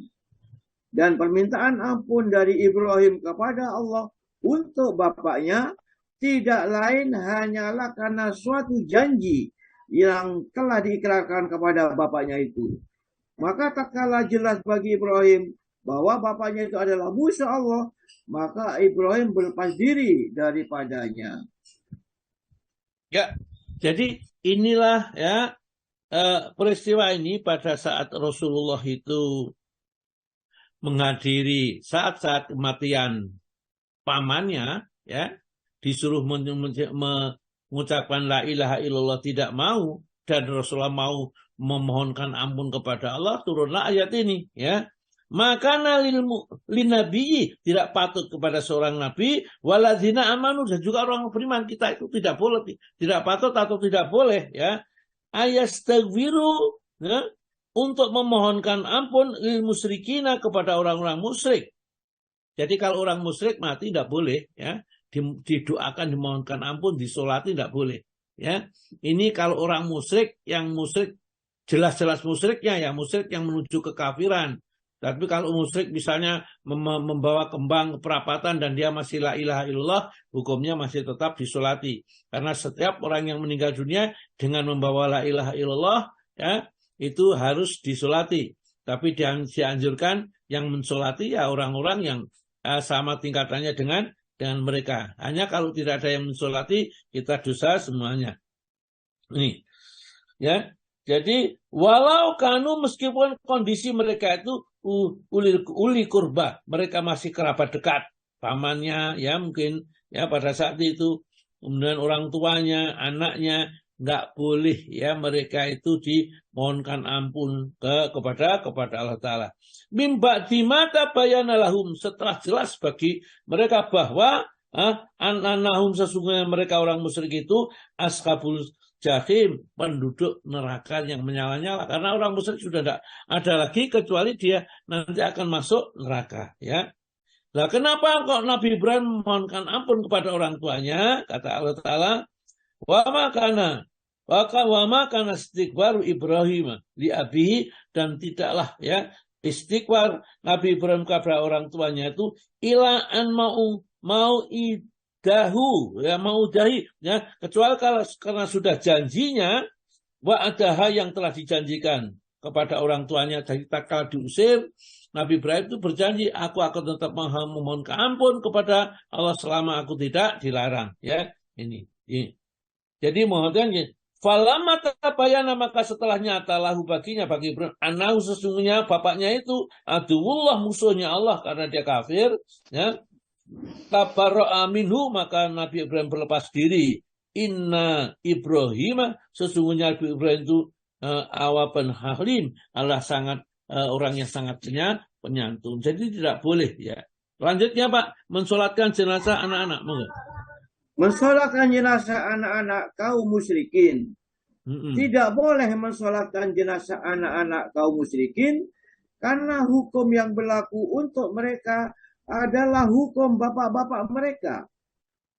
Dan permintaan ampun dari Ibrahim kepada Allah untuk bapaknya tidak lain hanyalah karena suatu janji yang telah diikrarkan kepada bapaknya itu. Maka tak kalah jelas bagi Ibrahim bahwa bapaknya itu adalah musuh Allah, maka Ibrahim berlepas diri daripadanya. Ya, jadi inilah ya peristiwa ini pada saat Rasulullah itu menghadiri saat-saat kematian pamannya, ya, disuruh mengucapkan la ilaha illallah tidak mau, dan Rasulullah mau memohonkan ampun kepada Allah, turunlah ayat ini, ya. Maka linabi tidak patut kepada seorang nabi, waladzina amanu, dan juga orang beriman, kita itu tidak boleh, tidak patut atau tidak boleh, ya, ayastaghfiru, ya, untuk memohonkan ampun lil musyrikina kepada orang-orang musyrik. Jadi kalau orang musyrik mati tidak boleh, ya, didoakan, dimohonkan ampun, disolati tidak boleh, ya. Ini kalau orang musyrik, yang musyrik jelas-jelas musyriknya, ya, musyrik yang menuju kekafiran. Tapi kalau musyrik misalnya membawa kembang keperapatan dan dia masih la ilaha illallah, hukumnya masih tetap disolati. Karena setiap orang yang meninggal dunia dengan membawa la ilaha illallah, ya, itu harus disolati. Tapi dianjurkan yang mensolati ya orang-orang yang sama tingkatannya dengan mereka. Hanya kalau tidak ada yang mensolati, kita dosa semuanya. Ini, ya. Jadi walau kanu, meskipun kondisi mereka itu uli kurba, mereka masih kerabat dekat, pamannya, ya, mungkin, ya, pada saat itu, kemudian orang tuanya, anaknya, nggak boleh, ya, mereka itu dimohonkan ampun kepada Allah Ta'ala. Mimba di mata bayana lahum, setelah jelas bagi mereka bahwa an-nahum, sesungguhnya mereka orang musyrik itu ashabul jahim, penduduk neraka yang menyala-nyala. Karena orang musyrik sudah tidak ada lagi kecuali dia nanti akan masuk neraka, ya. Nah, kenapa kok Nabi Ibrahim memohonkan ampun kepada orang tuanya? Kata Allah Ta'ala, wa makana istighfaru Ibrahim li abihi, dan tidaklah, ya, istighfar Nabi Ibrahim kepada orang tuanya itu ila an mau dahu, ya, mau dahi, ya, kecuali kalau karena sudah janjinya wa adaha, yang telah dijanjikan kepada orang tuanya dari tatkala diusir. Nabi Ibrahim itu berjanji, aku akan tetap memohon ampun kepada Allah selama aku tidak dilarang, ya. Ini. Jadi mohonkan, falamma tabayana, maka setelah nyata lahu baginya, bagi Ibrahim, anahu, sesungguhnya bapaknya itu aduwullah, musuhnya Allah karena dia kafir, ya. Tabarra'a minhu, maka Nabi Ibrahim berlepas diri. Inna Ibrahim, sesungguhnya Nabi Ibrahim itu awaban halim, Allah sangat orang yang sangat penyantun. Jadi tidak boleh, ya. Lanjutnya, Pak, mensolatkan jenazah anak-anak. Mensolatkan jenazah anak-anak kaum musyrikin. Tidak boleh mensolatkan jenazah anak-anak kaum musyrikin, karena hukum yang berlaku untuk mereka adalah hukum bapak-bapak mereka,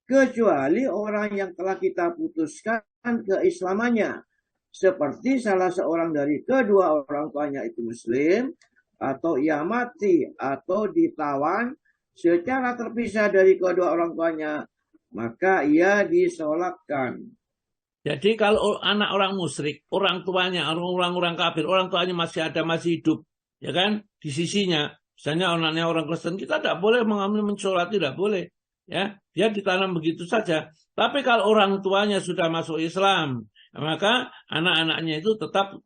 kecuali orang yang telah kita putuskan keislamannya, seperti salah seorang dari kedua orang tuanya itu muslim, atau ia mati atau ditawan secara terpisah dari kedua orang tuanya, maka ia disolatkan. Jadi kalau anak orang musyrik, orang tuanya, orang-orang kafir, orang tuanya masih ada, masih hidup, ya kan, di sisinya. Misalnya anaknya orang Kristen, kita tidak boleh mengambil mensolati, tidak boleh, ya, dia ditanam begitu saja. Tapi kalau orang tuanya sudah masuk Islam, maka anak-anaknya itu tetap,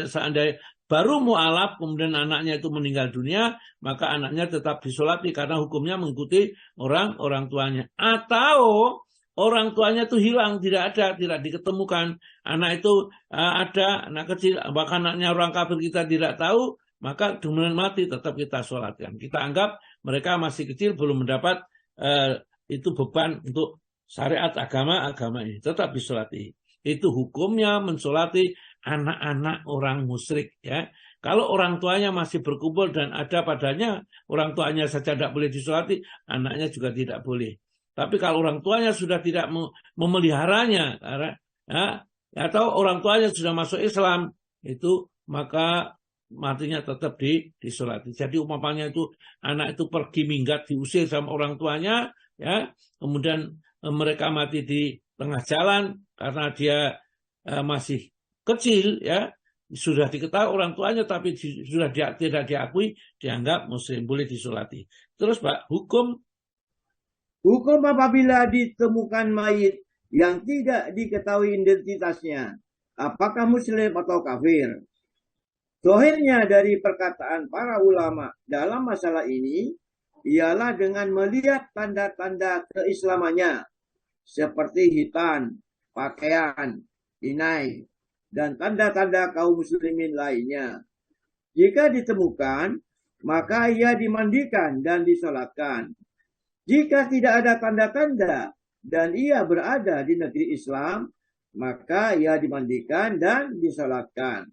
seandainya baru mu'alaf, kemudian anaknya itu meninggal dunia, maka anaknya tetap disolati karena hukumnya mengikuti orang tuanya. Atau orang tuanya itu hilang, tidak ada, tidak diketemukan, anak itu ada, anak kecil, bahkan anaknya orang kafir kita tidak tahu, maka kemudian mati tetap kita sholatkan. Kita anggap mereka masih kecil, belum mendapat itu beban untuk syariat agama ini, tetap disolati. Itu hukumnya mensolati anak-anak orang musyrik ya. Kalau orang tuanya masih berkumpul dan ada padanya, orang tuanya saja tidak boleh disolati, anaknya juga tidak boleh. Tapi kalau orang tuanya sudah tidak memeliharanya, ya, atau orang tuanya sudah masuk Islam, itu maka matinya tetap disolati. Jadi umpamanya itu anak itu pergi minggat, diusir sama orang tuanya, ya, kemudian mereka mati di tengah jalan karena dia masih kecil, ya, sudah diketahui orang tuanya tapi sudah tidak diakui, dianggap muslim, boleh disolati. Terus Pak, hukum apabila ditemukan mayit yang tidak diketahui identitasnya, apakah muslim atau kafir. Zahirnya dari perkataan para ulama dalam masalah ini ialah dengan melihat tanda-tanda keislamannya seperti hitan, pakaian, inai, dan tanda-tanda kaum muslimin lainnya. Jika ditemukan, maka ia dimandikan dan disolatkan. Jika tidak ada tanda-tanda dan ia berada di negeri Islam, maka ia dimandikan dan disolatkan.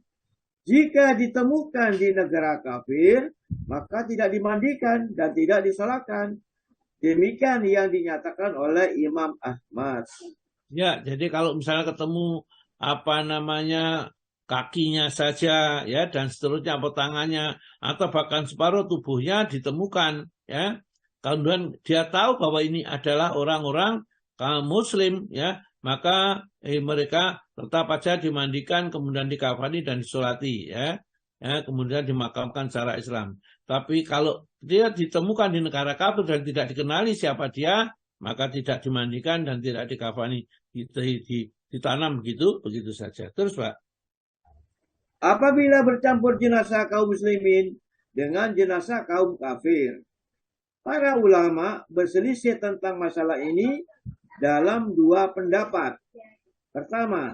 Jika ditemukan di negara kafir, maka tidak dimandikan dan tidak disolatkan. Demikian yang dinyatakan oleh Imam Ahmad. Ya, jadi kalau misalnya ketemu kakinya saja, ya, dan seterusnya, atau tangannya, atau bahkan separuh tubuhnya ditemukan, ya, kemudian dia tahu bahwa ini adalah orang-orang kaum muslim, ya, maka mereka tetap saja dimandikan, kemudian dikafani dan disolati, ya, kemudian dimakamkan secara Islam. Tapi kalau dia ditemukan di negara kafir dan tidak dikenali siapa dia, maka tidak dimandikan dan tidak dikafani, ditanam begitu saja. Terus Pak. Apabila bercampur jenazah kaum muslimin dengan jenazah kaum kafir, para ulama berselisih tentang masalah ini dalam dua pendapat. Pertama,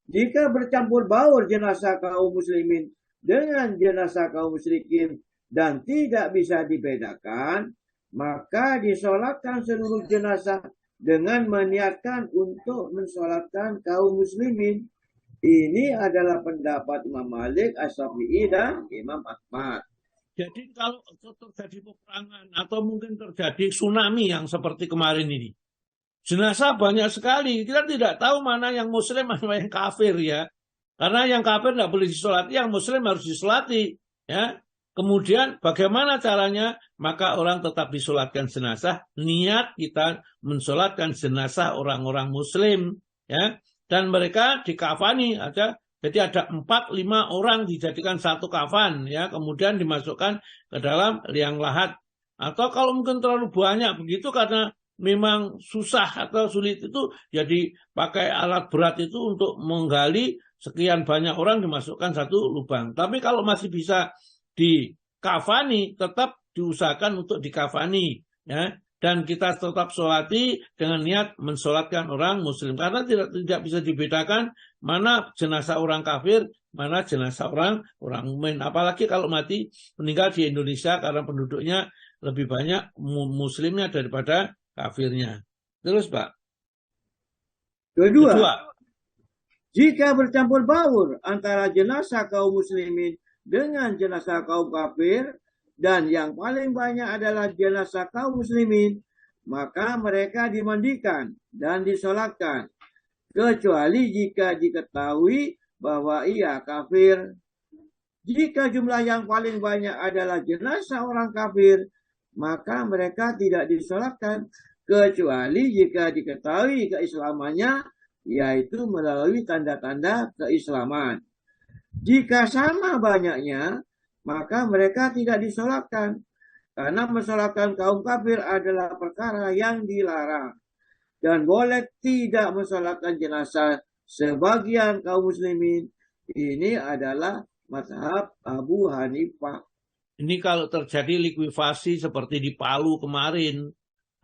jika bercampur baur jenazah kaum muslimin dengan jenazah kaum musyrikin dan tidak bisa dibedakan, maka disolatkan seluruh jenazah dengan meniatkan untuk mensolatkan kaum muslimin. Ini adalah pendapat Imam Malik, Asy-Syafi'i, dan Imam Ahmad. Jadi kalau terjadi peperangan atau mungkin terjadi tsunami yang seperti kemarin ini, jenazah banyak sekali, kita tidak tahu mana yang muslim, mana yang kafir, ya. Karena yang kafir tidak boleh disolati, yang muslim harus disolati, ya. Kemudian bagaimana caranya? Maka orang tetap disolatkan jenazah, niat kita mensolatkan jenazah orang-orang muslim, ya. Dan mereka dikafani aja. Jadi ada 4-5 orang dijadikan satu kafan, ya, kemudian dimasukkan ke dalam liang lahat. Atau kalau mungkin terlalu banyak begitu karena memang susah atau sulit itu, jadi pakai alat berat itu untuk menggali sekian banyak orang dimasukkan satu lubang. Tapi kalau masih bisa dikafani, tetap diusahakan untuk dikafani, ya. Dan kita tetap sholati dengan niat mensolatkan orang muslim. Karena tidak bisa dibedakan mana jenazah orang kafir, mana jenazah orang mukmin. Apalagi kalau mati meninggal di Indonesia karena penduduknya lebih banyak muslimnya daripada kafirnya. Terus Pak. Kedua, jika bercampur baur antara jenazah kaum muslimin dengan jenazah kaum kafir, dan yang paling banyak adalah jenazah kaum muslimin, maka mereka dimandikan dan disolatkan, kecuali jika diketahui bahwa ia kafir. Jika jumlah yang paling banyak adalah jenazah orang kafir, maka mereka tidak disolatkan, kecuali jika diketahui keislamannya, yaitu melalui tanda-tanda keislaman. Jika sama banyaknya, maka mereka tidak disolatkan, karena mensolatkan kaum kafir adalah perkara yang dilarang. Dan boleh tidak mensolatkan jenazah sebagian kaum muslimin. Ini adalah mazhab Abu Hanifah. Ini kalau terjadi likuifasi seperti di Palu kemarin,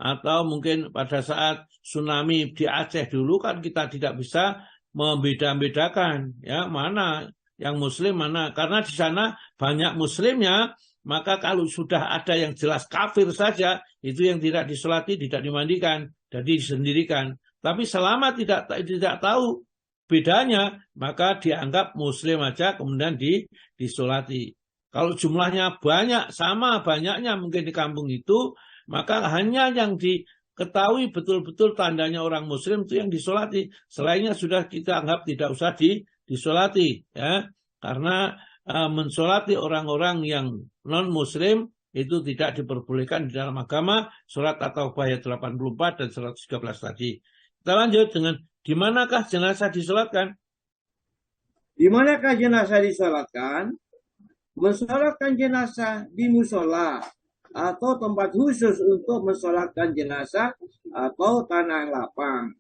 atau mungkin pada saat tsunami di Aceh dulu, kan kita tidak bisa membeda-bedakan, ya, mana yang muslim mana, karena di sana banyak muslimnya, maka kalau sudah ada yang jelas kafir saja, itu yang tidak disolati, tidak dimandikan, jadi disendirikan. Tapi selama tidak tahu bedanya, maka dianggap muslim aja kemudian disolati. Kalau jumlahnya banyak, sama banyaknya mungkin di kampung itu, maka hanya yang diketahui betul-betul tandanya orang muslim itu yang disolati. Selainnya sudah kita anggap tidak usah disolati, ya, karena mensolati orang-orang yang non-muslim itu tidak diperbolehkan di dalam agama. Surat At-Taubah ayat 84 dan 113 tadi. Kita lanjut dengan di manakah jenazah disolatkan? Di manakah jenazah disolatkan? Mensolatkan jenazah di musola atau tempat khusus untuk mensolatkan jenazah atau tanah lapang.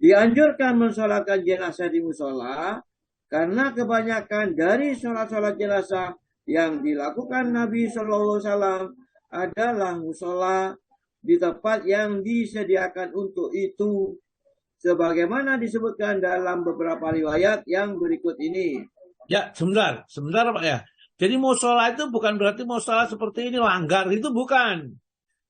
Dianjurkan mensolatkan jenazah di musola karena kebanyakan dari sholat-sholat jenazah yang dilakukan Nabi Shallallahu Alaihi Wasallam adalah musola di tempat yang disediakan untuk itu, sebagaimana disebutkan dalam beberapa riwayat yang berikut ini. Ya, sebentar Pak ya. Jadi musola itu bukan berarti musola seperti ini langgar, itu bukan.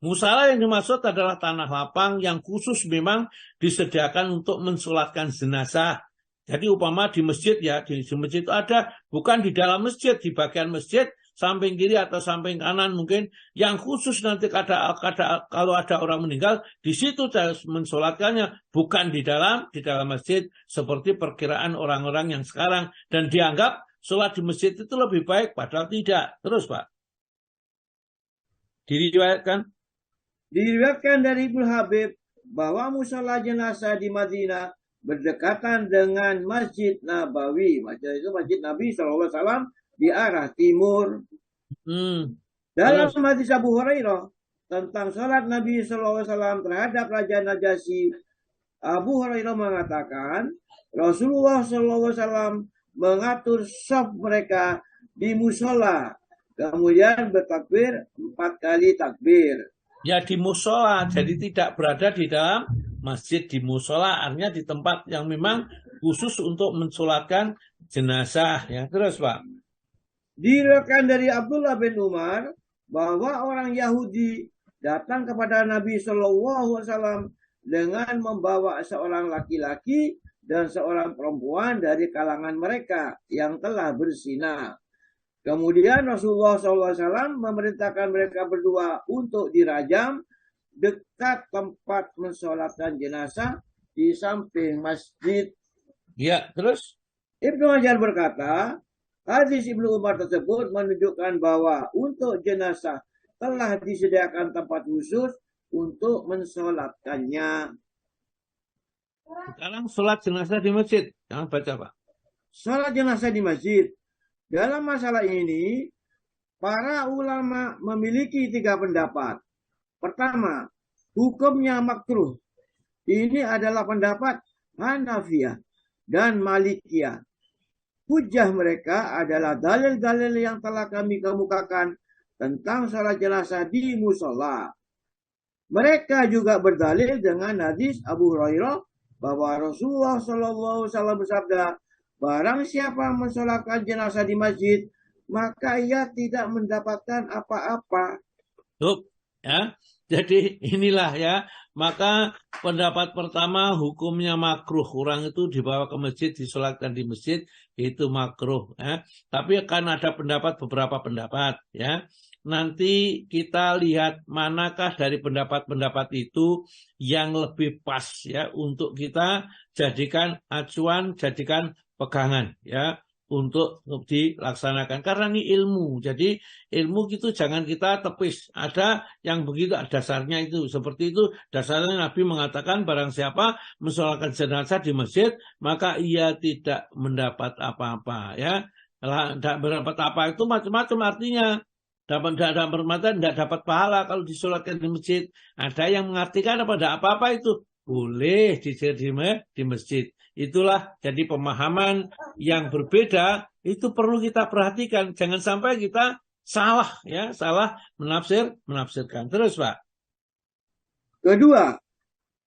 Musola yang dimaksud adalah tanah lapang yang khusus memang disediakan untuk mensolatkan jenazah. Jadi upama di masjid ya, di masjid itu ada, bukan di dalam masjid, di bagian masjid, samping kiri atau samping kanan mungkin, yang khusus nanti kalau ada orang meninggal, di situ mensolatkannya, bukan di dalam masjid, seperti perkiraan orang-orang yang sekarang, dan dianggap sholat di masjid itu lebih baik, padahal tidak. Terus Pak. Diriwayatkan dari Ibnu Habib bahwa musola jenazah di Madinah berdekatan dengan Masjid Nabawi. Itu Masjid Nabi SAW di arah timur. Dalam hadis Abu Hurairah tentang sholat Nabi SAW terhadap Raja Najasyi, Abu Hurairah mengatakan Rasulullah SAW mengatur shaf mereka di musola, kemudian bertakbir 4 kali takbir. Ya di musola, jadi tidak berada di dalam masjid, di musola, artinya di tempat yang memang khusus untuk mensolatkan jenazah. Ya, terus Pak. Diriwayatkan dari Abdullah bin Umar bahwa orang Yahudi datang kepada Nabi Shallallahu Alaihi Wasallam dengan membawa seorang laki-laki dan seorang perempuan dari kalangan mereka yang telah berzina. Kemudian Rasulullah SAW memerintahkan mereka berdua untuk dirajam dekat tempat mensolatkan jenazah di samping masjid. Ya, terus? Ibnu Hajar berkata, hadis Ibnu Umar tersebut menunjukkan bahwa untuk jenazah telah disediakan tempat khusus untuk mensolatkannya. Sekarang sholat jenazah di masjid. Jangan baca Pak. Sholat jenazah di masjid. Dalam masalah ini, para ulama memiliki 3 pendapat. Pertama, hukumnya makruh. Ini adalah pendapat Hanafiyah dan Malikiyah. Hujjah mereka adalah dalil-dalil yang telah kami kemukakan tentang sholat jenazah di musola. Mereka juga berdalil dengan hadis Abu Hurairah bahwa Rasulullah SAW bersabda, barang siapa mensolatkan jenazah di masjid, maka ia tidak mendapatkan apa-apa. Ya. Jadi inilah ya, maka pendapat pertama hukumnya makruh, orang itu dibawa ke masjid, disolatkan di masjid, itu makruh. Ya. Tapi akan ada beberapa pendapat. Ya. Nanti kita lihat manakah dari pendapat-pendapat itu yang lebih pas ya untuk kita jadikan acuan, jadikan pegangan ya untuk dilaksanakan, karena ini ilmu. Jadi ilmu itu jangan kita tepis, ada yang begitu dasarnya itu seperti itu. Dasarnya Nabi mengatakan barang siapa mensolatkan jenazah di masjid maka ia tidak mendapat apa-apa ya. Tidak mendapat apa itu macam-macam artinya. Tidak dapat pahala kalau disolatkan di masjid. Ada yang mengartikan apa-apa itu boleh di masjid. Itulah jadi pemahaman yang berbeda itu perlu kita perhatikan. Jangan sampai kita salah ya, salah menafsirkan. Terus Pak. Kedua,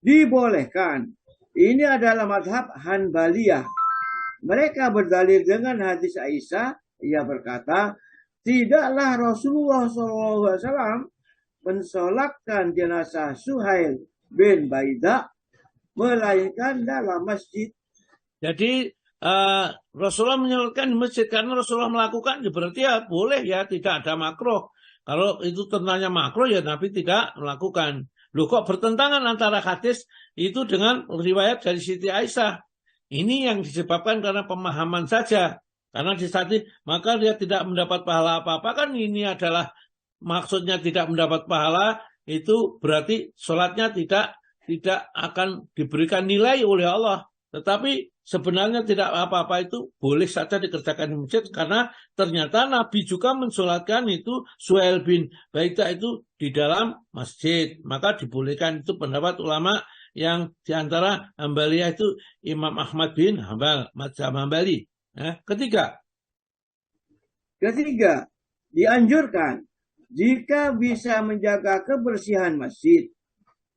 dibolehkan. Ini adalah mazhab Hanbaliyah. Mereka berdalil dengan hadis Aisyah. Ia berkata, tidaklah Rasulullah SAW mensolatkan jenazah Suhail bin Baidah melainkan dalam masjid. Jadi Rasulullah menyolatkan di masjid karena Rasulullah melakukan, ya berarti ya boleh ya, tidak ada makruh. Kalau itu tentangnya makruh ya Nabi tidak melakukan. Loh kok bertentangan antara hadis itu dengan riwayat dari Siti Aisyah? Ini yang disebabkan karena pemahaman saja. Karena disati maka dia tidak mendapat pahala apa-apa, kan ini adalah maksudnya tidak mendapat pahala, itu berarti sholatnya tidak akan diberikan nilai oleh Allah. Tetapi sebenarnya tidak apa-apa, itu boleh saja dikerjakan di masjid karena ternyata Nabi juga mensolatkan itu Suhail bin Baitah itu di dalam masjid. Maka dibolehkan, itu pendapat ulama yang diantara Hambaliyah itu Imam Ahmad bin Hambal, mazhab Hambali. Ketiga, dianjurkan jika bisa menjaga kebersihan masjid.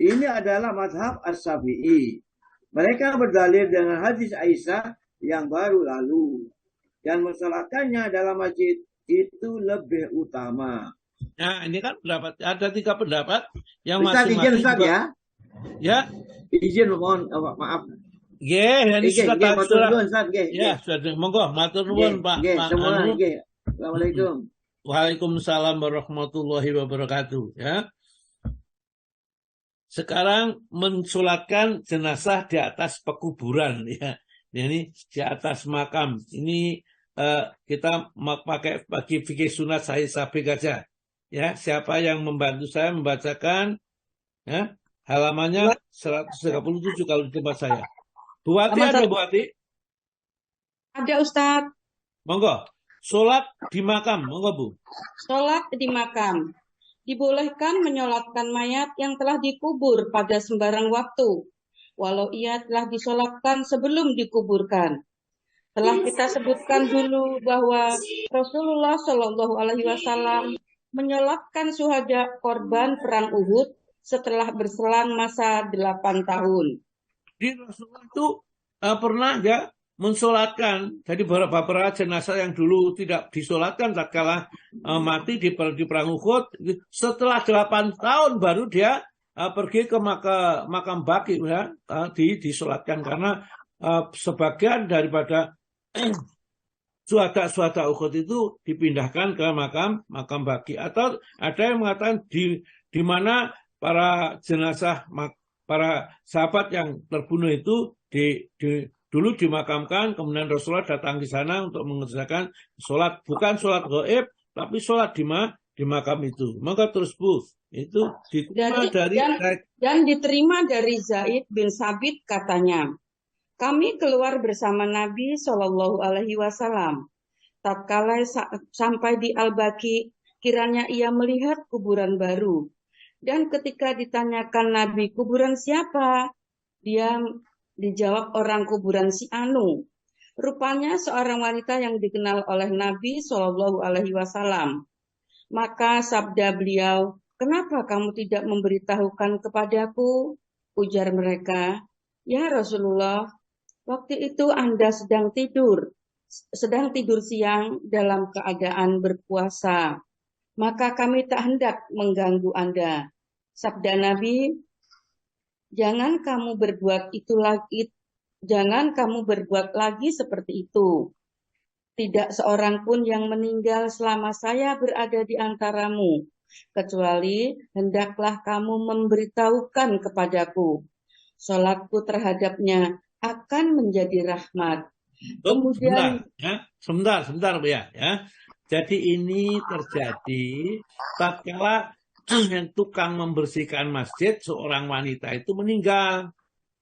Ini adalah mazhab As-Syafi'i. Mereka berdalil dengan hadis Aisyah yang baru lalu. Dan mensolatkannya dalam masjid itu lebih utama. Nah, ini kan pendapat, ada 3 pendapat yang Ustaz, izin Ustaz ya. Ya. Izin, mohon maaf. Ini sudah monggo matur nuwun Pak. Semua Assalamualaikum. Waalaikumsalam warahmatullahi wabarakatuh, ya. Sekarang mensolatkan jenazah di atas pekuburan, ya. Ini di atas makam. Ini kita pakai bagi fikih sunat Sahih Sabik aja. Ya, siapa yang membantu saya membacakan, ya, halamannya 137 kalau di tempat saya. Bu Wati ada, Bu Wati? Ada, Ustadz. Monggo. Sholat di makam, monggo Bu. Sholat di makam. Dibolehkan menyolatkan mayat yang telah dikubur pada sembarang waktu, walau ia telah disolatkan sebelum dikuburkan. Telah kita sebutkan dulu bahwa Rasulullah Shallallahu Alaihi Wasallam menyolatkan syuhada korban perang Uhud setelah berselang masa 8 tahun. Di Rasulullah itu pernah ya mensolatkan. Jadi beberapa jenazah yang dulu tidak disolatkan tatkala mati di perang Uhud, setelah 8 tahun baru dia pergi ke makam baqi, ya, disolatkan karena sebagian daripada suhada Uhud itu dipindahkan ke makam baqi. Atau ada yang mengatakan di mana para jenazah para sahabat yang terbunuh itu dulu dimakamkan, kemudian Rasulullah datang ke sana untuk mengerjakan sholat, bukan sholat gaib, tapi sholat di makam itu. Maka terus Bu, itu diterima dan diterima dari Zaid bin Sabit, katanya, kami keluar bersama Nabi Shallallahu Alaihi Wasallam. Tatkala sampai di Al-Baqi, kiranya ia melihat kuburan baru. Dan ketika ditanyakan Nabi, kuburan siapa? Dia dijawab, orang kuburan si Anu. Rupanya seorang wanita yang dikenal oleh Nabi Shallallahu Alaihi Wasallam. Maka sabda beliau, kenapa kamu tidak memberitahukan kepadaku? Ujar mereka, ya Rasulullah, waktu itu Anda sedang tidur siang dalam keadaan berpuasa. Maka kami tak hendak mengganggu Anda. Sabda Nabi, jangan kamu berbuat lagi seperti itu. Tidak seorang pun yang meninggal selama saya berada di antaramu, kecuali hendaklah kamu memberitahukan kepadaku. Salatku terhadapnya akan menjadi rahmat. Kemudian sebentar Bu ya. Jadi ini terjadi tatkala yang tukang membersihkan masjid, seorang wanita itu meninggal.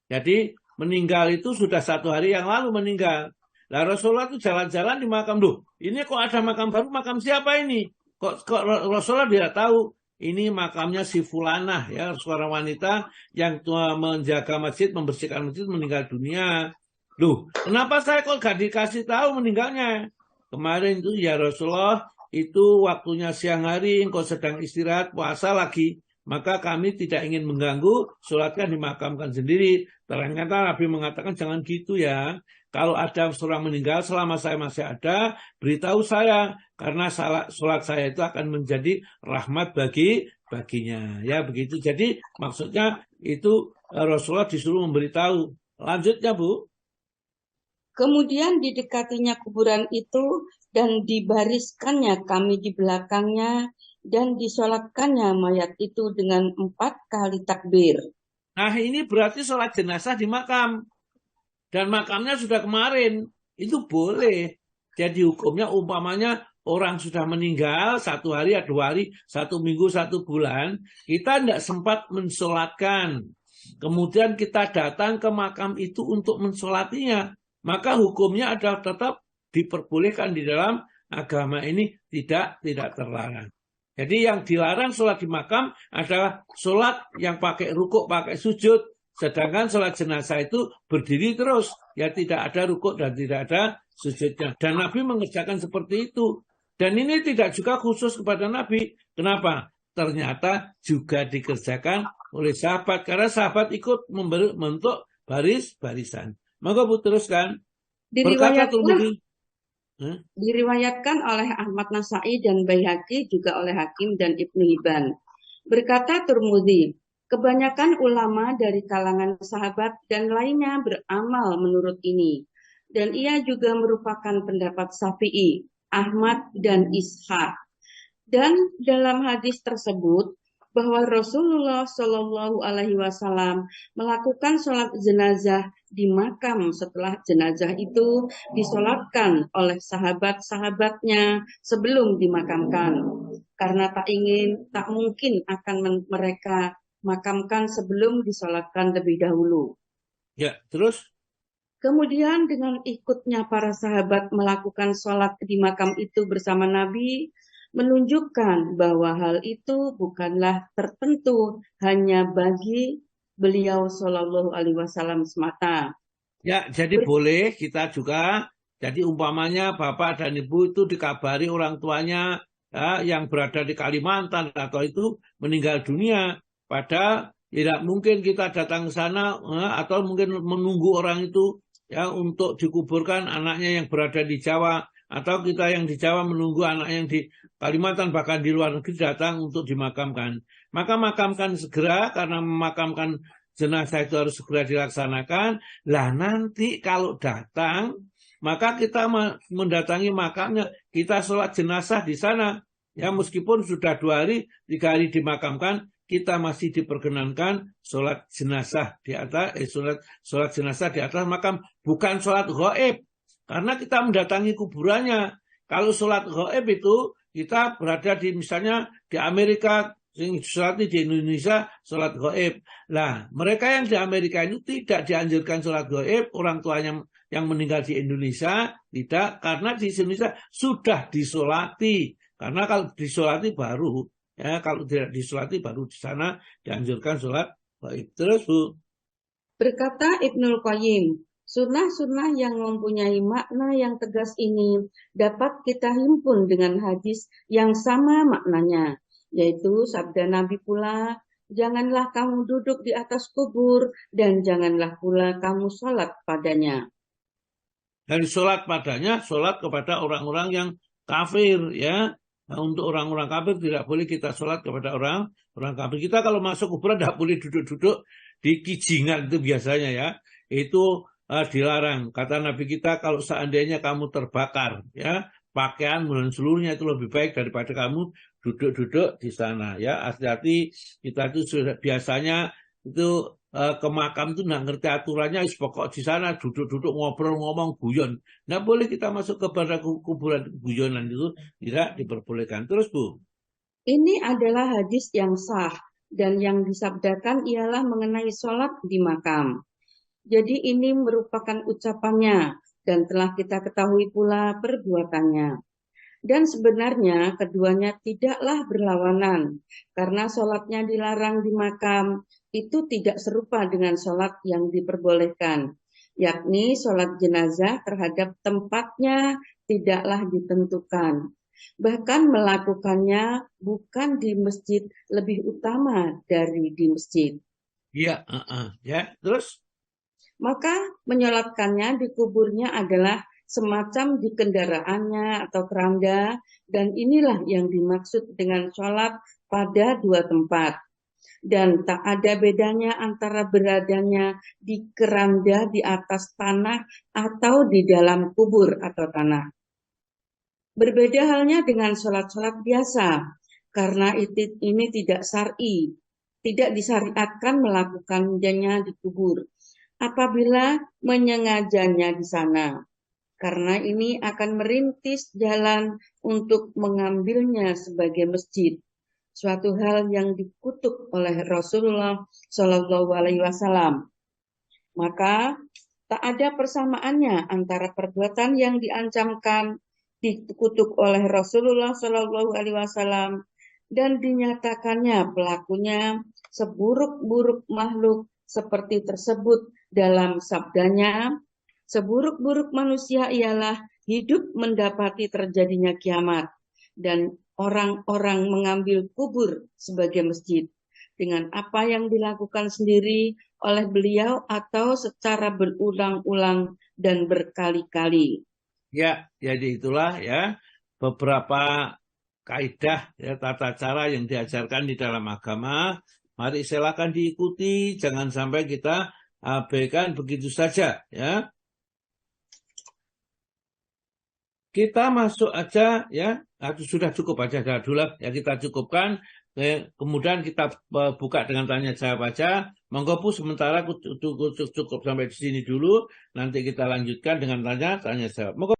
Jadi meninggal itu sudah 1 hari yang lalu meninggal. Nah Rasulullah itu jalan-jalan di makam. Loh, ini kok ada makam baru, makam siapa ini? Kok Rasulullah tidak tahu ini makamnya si Fulanah, ya, seorang wanita yang menjaga masjid, membersihkan masjid, meninggal dunia. Loh, kenapa saya kok gak dikasih tahu meninggalnya? Kemarin itu ya Rasulullah, itu waktunya siang hari, engkau sedang istirahat, puasa lagi. Maka kami tidak ingin mengganggu, sholatkan dimakamkan sendiri. Ternyata Nabi mengatakan jangan gitu ya. Kalau ada seorang meninggal selama saya masih ada, beritahu saya. Karena sholat saya itu akan menjadi rahmat baginya. Ya begitu. Jadi maksudnya itu Rasulullah disuruh memberitahu. Lanjutnya Bu. Kemudian didekatinya kuburan itu dan dibariskannya kami di belakangnya dan disolatkannya mayat itu dengan 4 kali takbir. Nah, ini berarti sholat jenazah di makam. Dan makamnya sudah kemarin. Itu boleh. Jadi hukumnya umpamanya orang sudah meninggal 1 hari, 2 hari, 1 minggu, 1 bulan. Kita tidak sempat mensolatkan. Kemudian kita datang ke makam itu untuk mensolatinya. Maka hukumnya adalah tetap diperbolehkan di dalam agama ini, tidak terlarang. Jadi yang dilarang sholat di makam adalah sholat yang pakai rukuk, pakai sujud. Sedangkan sholat jenazah itu berdiri terus. Ya tidak ada rukuk dan tidak ada sujudnya. Dan Nabi mengerjakan seperti itu. Dan ini tidak juga khusus kepada Nabi. Kenapa? Ternyata juga dikerjakan oleh sahabat. Karena sahabat ikut membentuk baris-barisan. Maka Bu teruskan. Berkata Tirmidzi. Diriwayatkan oleh Ahmad Nasai dan Baihaqi, juga oleh Hakim dan Ibnu Hibban. Berkata Tirmidzi, kebanyakan ulama dari kalangan sahabat dan lainnya beramal menurut ini. Dan ia juga merupakan pendapat Syafi'i, Ahmad, dan Ishaq. Dan dalam hadis tersebut, bahwa Rasulullah Shallallahu Alaihi Wasallam melakukan sholat jenazah di makam setelah jenazah itu disolatkan oleh sahabat-sahabatnya sebelum dimakamkan, karena tak mungkin akan mereka makamkan sebelum disolatkan lebih dahulu. Ya, terus? Kemudian dengan ikutnya para sahabat melakukan sholat di makam itu bersama Nabi, menunjukkan bahwa hal itu bukanlah tertentu hanya bagi beliau Shallallahu Alaihi Wasallam semata. Ya, jadi boleh kita juga. Jadi umpamanya bapak dan ibu itu dikabari orang tuanya ya, yang berada di Kalimantan atau itu meninggal dunia. Padahal tidak mungkin kita datang ke sana atau mungkin menunggu orang itu ya untuk dikuburkan anaknya yang berada di Jawa. Atau kita yang di Jawa menunggu anak yang di Kalimantan bahkan di luar negeri datang untuk dimakamkan. Maka makamkan segera, karena memakamkan jenazah itu harus segera dilaksanakan. Lah nanti kalau datang, maka kita mendatangi makamnya, kita sholat jenazah di sana. Ya meskipun sudah 2 hari, 3 hari dimakamkan, kita masih diperkenankan sholat jenazah di atas, sholat jenazah di atas makam, bukan sholat ghaib. Karena kita mendatangi kuburannya. Kalau sholat ghaib itu kita berada di misalnya di Amerika, sholat di Indonesia sholat ghaib. Nah, mereka yang di Amerika itu tidak dianjurkan sholat ghaib, orang tuanya yang meninggal di Indonesia tidak, karena di Indonesia sudah disolati. Karena kalau disolati baru, ya kalau tidak disolati baru di sana dianjurkan sholat ghaib. Terus Bu. Berkata Ibnul Qayyim, sunnah-sunnah yang mempunyai makna yang tegas ini dapat kita himpun dengan hadis yang sama maknanya, yaitu sabda Nabi pula, janganlah kamu duduk di atas kubur dan janganlah pula kamu sholat padanya. Dari sholat padanya, sholat kepada orang-orang yang kafir, ya. Nah, untuk orang-orang kafir tidak boleh kita sholat kepada orang kafir. Kita kalau masuk kuburan tidak boleh duduk-duduk di kijingan itu biasanya ya. Itu dilarang. Kata Nabi kita, kalau seandainya kamu terbakar, ya pakaian dan seluruhnya itu lebih baik daripada kamu duduk-duduk di sana. Ya hati-hati, kita itu sudah biasanya itu ke makam itu nggak ngerti aturannya, pokok di sana duduk-duduk ngobrol ngomong guyon. Nggak boleh kita masuk kepada kuburan guyonan, itu tidak diperbolehkan. Terus Bu. Ini adalah hadis yang sah dan yang disabdakan ialah mengenai sholat di makam. Jadi ini merupakan ucapannya dan telah kita ketahui pula perbuatannya. Dan sebenarnya keduanya tidaklah berlawanan, karena sholatnya dilarang di makam itu tidak serupa dengan sholat yang diperbolehkan, yakni sholat jenazah terhadap tempatnya tidaklah ditentukan. Bahkan melakukannya bukan di masjid lebih utama dari di masjid. Iya, ya, terus? Maka menyolatkannya di kuburnya adalah semacam di kendaraannya atau keranda, dan inilah yang dimaksud dengan sholat pada 2 tempat. dan tak ada bedanya antara beradanya di keranda di atas tanah atau di dalam kubur atau tanah. Berbeda halnya dengan sholat-sholat biasa, karena ini tidak syar'i, tidak disyariatkan melakukannya di kubur apabila menyengajanya di sana, karena ini akan merintis jalan untuk mengambilnya sebagai masjid, suatu hal yang dikutuk oleh Rasulullah Shallallahu Alaihi Wasallam. Maka tak ada persamaannya antara perbuatan yang diancamkan dikutuk oleh Rasulullah Shallallahu Alaihi Wasallam dan dinyatakannya pelakunya seburuk-buruk makhluk seperti tersebut dalam sabdanya, seburuk-buruk manusia ialah hidup mendapati terjadinya kiamat dan orang-orang mengambil kubur sebagai masjid dengan apa yang dilakukan sendiri oleh beliau atau secara berulang-ulang dan berkali-kali. Ya, jadi itulah ya beberapa kaidah ya, tata cara yang diajarkan di dalam agama. Mari silakan diikuti, jangan sampai kita abaikan begitu saja ya. Kita masuk aja ya, sudah cukup aja dulu ya, kita cukupkan. Kemudian kita buka dengan tanya jawab aja. Monggo Bu, sementara cukup sampai di sini dulu. Nanti kita lanjutkan dengan tanya jawab. Monggo.